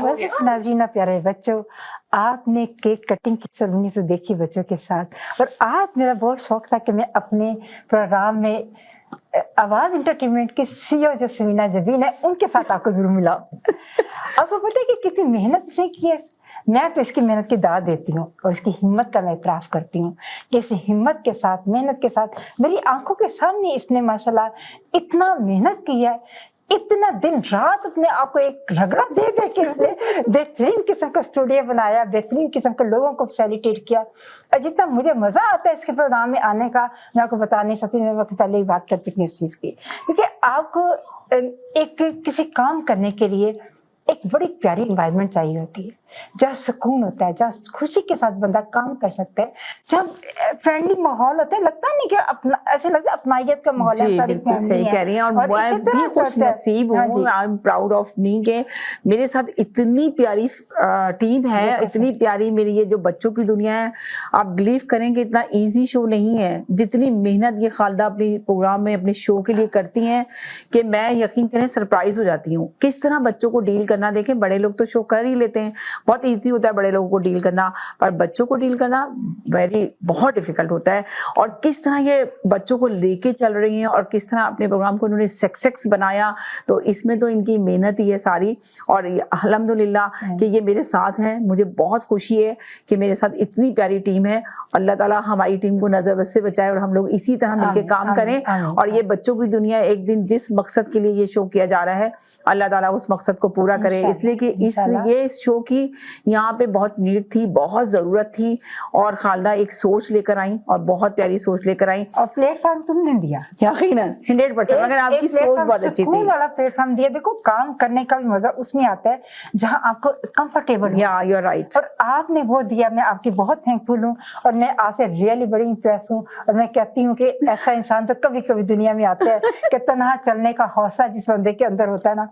बस नाज़रीन प्यारे बच्चों, आपने cake cutting की ceremony तो देखी बच्चों के साथ, और आज मेरा बहुत शौक था कि मैं अपने प्रोग्राम में आवाज इंटरटेनमेंट की सीईओ जो समीना जबीन है उनके साथ आपको जरूर मिला। आपको पता है कि कितनी मेहनत से की है। मैं तो इसकी मेहनत की दाद देती हूँ और इसकी हिम्मत का मैं इतराफ करती हूँ कि इस हिम्मत के साथ, मेहनत के साथ मेरी आंखों के सामने इसने माशाल्लाह इतना मेहनत की है, इतना दिन रात अपने आप को एक रगड़ा दे दे के इसने बेहतरीन किस्म का स्टूडियो बनाया, बेहतरीन किस्म के लोगों को फैसिलिटेट किया। और जितना मुझे मजा आता है इसके प्रोग्राम में आने का, मैं आपको बता नहीं सकती, मैं पहले ही बात कर चुकी हूँ इस चीज की। क्योंकि आपको एक किसी काम करने के लिए एक बड़ी प्यारी एनवायरनमेंट चाहिए होती है, जहाँ सुकून होता है, जहाँ खुशी के साथ बंदा काम कर सकता है, जहाँ फ्रेंडली माहौल होता है, लगता नहीं कि अपना, ऐसे लगता है अपनाइयत का माहौल है, सारी सही कह रही हैं। और मैं भी खुश नसीब हूँ, I am proud of me के मेरे साथ इतनी प्यारी टीम है, इतनी प्यारी मेरी ये जो बच्चों की दुनिया है। आप बिलीव करेंगे इतना इजी शो नहीं है, जितनी मेहनत ये खालदा अपने प्रोग्राम में अपने शो के लिए करती हैं कि मैं यकीन करें सरप्राइज हो जाती हूँ किस तरह बच्चों को डील करना। देखें बड़े लोग तो शो कर ही लेते हैं, बहुत इजी होता है बड़े लोगों को डील करना, पर बच्चों को डील करना बहुत डिफिकल्ट होता है। और किस तरह ये बच्चों को लेके चल रही हैं और किस तरह अपने प्रोग्राम को उन्होंने सक्सेस बनाया, तो इसमें तो इनकी मेहनत ही है सारी। और अल्हम्दुलिल्लाह कि ये मेरे साथ हैं, मुझे बहुत खुशी है कि मेरे साथ इतनी प्यारी टीम है। अल्लाह ताला हमारी टीम को नजर बद से बचाए और हम लोग इसी तरह मिलके काम करें। और ये बच्चों की दुनिया एक दिन जिस मकसद के लिए ये शो किया जा रहा है, अल्लाह ताला उस मकसद को पूरा करे। इसलिए कि ये शो की यहाँ पे बहुत नीड थी, बहुत जरूरत थी, और खालदा एक सोच लेकर आई और बहुत प्यारी सोच लेकर आई। और प्लेटफॉर्म तुमने दिया यकीनन 100%, मगर आपकी सोच बहुत अच्छी थी। वाला प्लेटफॉर्म दिया। देखो काम करने का भी मजा उसमें आता है जहाँ आपको कंफर्टेबल हो। या यू आर राइट। और आपने वो दिया, मैं आपकी बहुत थैंकफुल हूँ और मैं आज से रियली बड़ी इंप्रेस हूँ। और मैं कहती हूँ कि ऐसा इंसान तो कभी कभी दुनिया में आता है कि तन्हा चलने का हौसला जिस बंदे के अंदर होता है ना,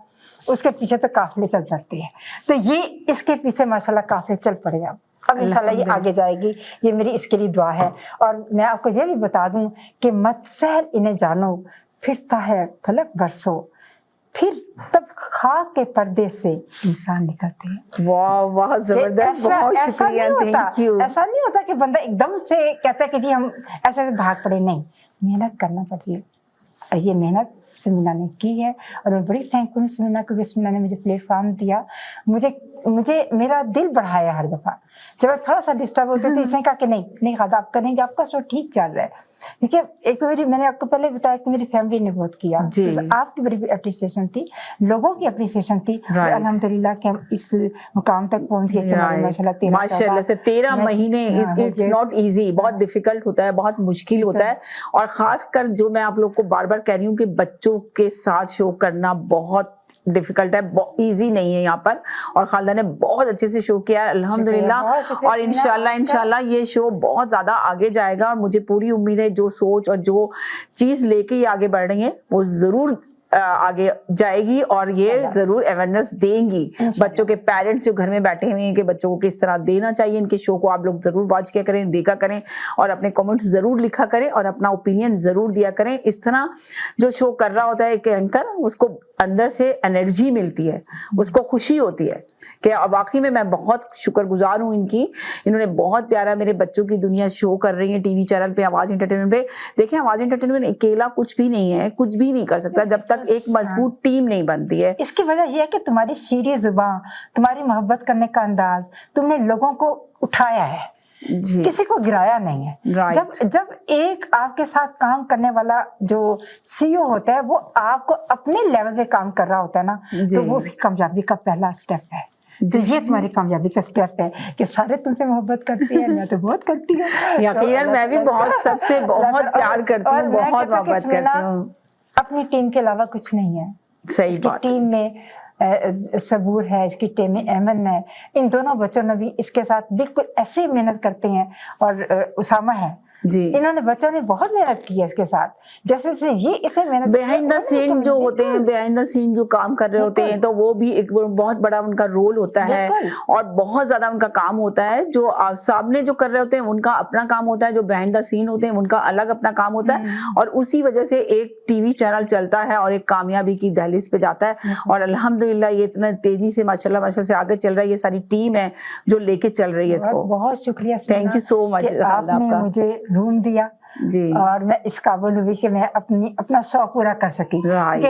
उसके पीछे तो काफिले चल पड़ते हैं। तो ये इसके पीछे माशाल्लाह काफिले चल पड़े। अब इंशाल्लाह ये आगे जाएगी, ये मेरी इसके लिए दुआ है। और मैं आपको ये भी बता दूं कि मत सहल इन्हें जानो, फिरता है फलक बरसों, फिर तब खाक के पर्दे से इंसान निकलते हैं। वाह वाह, जबरदस्त, बहुत शुक्रिया, थैंक यू। ऐसा नहीं होता कि बंदा एकदम से कहता है कि जी हम ऐसे भाग पड़े, नहीं, मेहनत करना पड़ती है। और ये मेहनत समीना ने की है और मैं बड़ी थैंकफुल हूँ समीना को कि समीना ने मुझे प्लेटफॉर्म दिया, मुझे मेरा दिल बढ़ाया हर दफा। जब मैं थोड़ा सा डिस्टर्ब होती थी, इसने कहा कि नहीं खादा आप करेंगे, आपका शो ठीक चल रहा है। देखिए एक तो मैंने आपको पहले बताया कि मेरी फैमिली ने बहुत किया, तो आपकी बड़ी अप्रिसिएशन थी, लोगों की अप्रिसिएशन थी। अल्हम्दुलिल्लाह कि हम इस मुकाम तक पहुंच गए। माशाल्लाह से 13 महीने, इट्स नॉट इजी, बहुत डिफिकल्ट होता है, बहुत मुश्किल होता है। और खासकर जो मैं आप लोग को बार बार कह रही हूँ कि बच्चों के साथ शो करना बहुत डिफिकल्ट है, इजी नहीं है यहाँ पर। और खालदा ने बहुत अच्छे से शो किया है अल्हम्दुलिल्लाह। और इंशाल्लाह ये शो बहुत ज्यादा आगे जाएगा और मुझे पूरी उम्मीद है जो सोच और जो चीज लेके ये आगे बढ़ रही है वो जरूर आगे जाएगी और ये जरूर अवेयरनेस देंगी बच्चों के पेरेंट्स जो घर में बैठे हुए हैं कि बच्चों को किस तरह देना चाहिए। इनके शो को आप लोग जरूर वॉच किया करें, देखा करें और अपने कमेंट्स जरूर लिखा करें और अपना ओपिनियन जरूर दिया करें। इस तरह जो शो कर रहा होता है एक एंकर, उसको अंदर से एनर्जी मिलती है, उसको खुशी होती है कि वाकई में मैं बहुत शुक्रगुजार हूँ इनकी। इन्होंने बहुत प्यारा मेरे बच्चों की दुनिया शो कर रही है टीवी चैनल पे, आवाज एंटरटेनमेंट पे। देखिए आवाज एंटरटेनमेंट अकेला कुछ भी नहीं है, कुछ भी नहीं कर सकता जब तक एक मजबूत टीम नहीं बनती है। इसकी वजह यह है कि तुम्हारी शीरी जुबान, तुम्हारी मोहब्बत करने का अंदाज, तुमने लोगों को उठाया है, किसी को गिराया नहीं है। जब एक आपके साथ काम करने वाला जो सीईओ होता है वो आपको अपने लेवल पे काम कर रहा होता है ना, तो वो उसकी कामयाबी का पहला स्टेप है। तो ये तुम्हारी कामयाबी का स्टेप है कि सारे तुमसे मोहब्बत करते हैं, मैं तो बहुत करती हूँ। यकीनन मैं भी बहुत सबसे बहुत प्यार करती हूँ, बहुत मोहब्बत करती हूँ। अपनी टीम के अलावा कुछ नहीं है। सही बात। टीम में सबूर है, इसकी टेमी एमन है, इन दोनों बच्चों ने भी इसके साथ बिल्कुल ऐसे ही मेहनत करते हैं। और उसामा है जी, इन्होंने बच्चों ने बहुत मेहनत की है इसके साथ, जैसे से ये इसे मेहनत बिहाइंड द सीन जो होते हैं, बिहाइंड द सीन जो काम कर रहे होते हैं, तो वो भी एक बहुत बड़ा उनका रोल होता है और बहुत ज्यादा उनका काम होता है। जो सामने जो कर रहे होते हैं उनका अपना काम होता है, जो बिहाइंड द सीन होते हैं उनका अलग अपना काम होता है, और उसी वजह से एक टीवी चैनल चलता है और एक कामयाबी की दहलीज पे जाता है। और अल्हम्दुलिल्लाह ये इतना तेजी से माशाल्लाह से आगे चल रहा है। ये सारी टीम है जो लेके चल रही है इसको। बहुत शुक्रिया, थैंक यू सो मच आपने मुझे रूम दिया जी, और मैं इस काबिल हुई कि मैं अपना शौक पूरा कर सकी। कि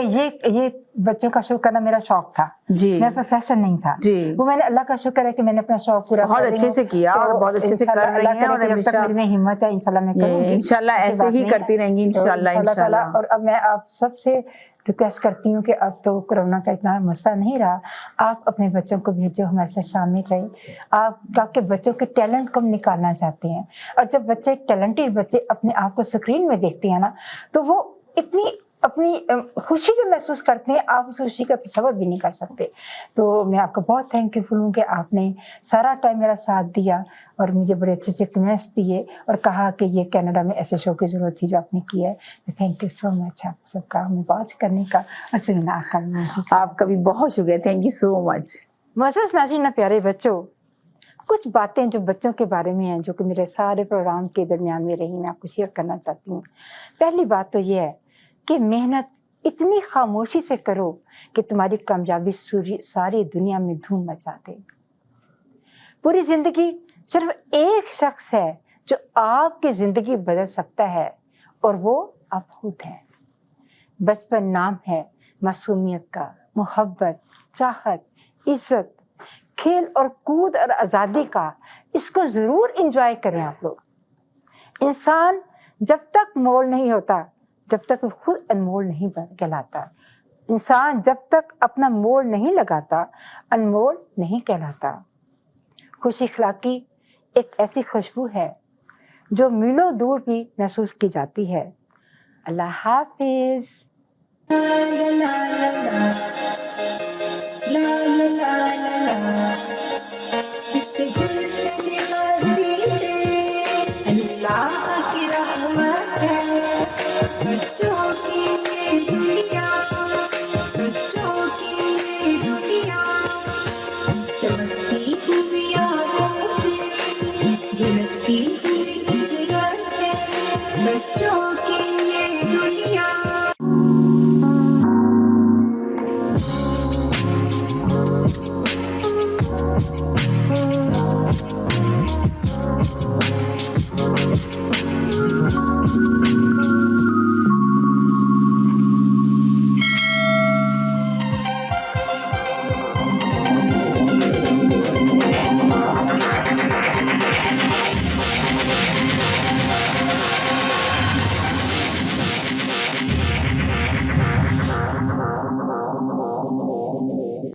ये बच्चों का शो करना मेरा शौक था जी, मेरा प्रोफेशन नहीं था जी। वो मैंने अल्लाह का शुक्र है कि मैंने अपना शौक पूरा बहुत अच्छे से किया और बहुत अच्छे से कर रही हैं। और हमेशा मेरी में हिम्मत है, इंशाल्लाह मैं करूंगी, इंशाल्लाह ऐसे ही करती रहेंगी इंशाल्लाह इंशाल्लाह। और अब मैं आप सबसे रिक्वेस्ट करती हूँ कि अब तो कोरोना का इतना मसला नहीं रहा, आप अपने बच्चों को भेजो, हमारे साथ शामिल रहे आप, ताकि बच्चों के टैलेंट को हम निकालना चाहते हैं। और जब बच्चे टैलेंटेड बच्चे अपने आप को स्क्रीन में देखते हैं ना, तो वो इतनी अपनी खुशी जो महसूस करते हैं, आप उस खुशी का तसव्वुर भी नहीं कर सकते। तो मैं आपको बहुत थैंकफुल हूँ कि आपने सारा टाइम मेरा साथ दिया और मुझे बड़े अच्छे अच्छे कमेंट्स दिए और कहा कि ये कनाडा में ऐसे शो की ज़रूरत थी जो आपने किया है। तो थैंक यू सो मच आप सबका हमें वॉच करने का और सुनना का। आपका भी बहुत शुक्रिया, थैंक यू सो मच। मोअज़्ज़ज़ नाज़रीन, प्यारे बच्चों, कुछ बातें जो बच्चों के बारे में हैं जो कि मेरे सारे प्रोग्राम के दरमियान में रही, मैं आपको शेयर करना चाहती हूँ। पहली बात तो ये है कि मेहनत इतनी खामोशी से करो कि तुम्हारी कामयाबी सारी दुनिया में धूम मचा दे। पूरी जिंदगी सिर्फ एक शख्स है जो आपकी जिंदगी बदल सकता है और वो आप खुद हैं। बचपन नाम है मासूमियत का, मोहब्बत, चाहत, इज्जत, खेल और कूद और आज़ादी का, इसको ज़रूर इंजॉय करें आप लोग। इंसान जब तक मोल नहीं होता जब तक वो खुद अनमोल नहीं कहलाता। इंसान जब तक अपना मोल नहीं लगाता अनमोल नहीं कहलाता। खुश अखलाकी एक ऐसी खुशबू है जो मीलों दूर भी महसूस की जाती है। अल्लाह हाफिज। बच्चों की ये दुनिया, बच्चों की ये दुनिया, चमकती हुई आँखों से झलकती हुई उस घर है, बच्चों की ये दुनिया।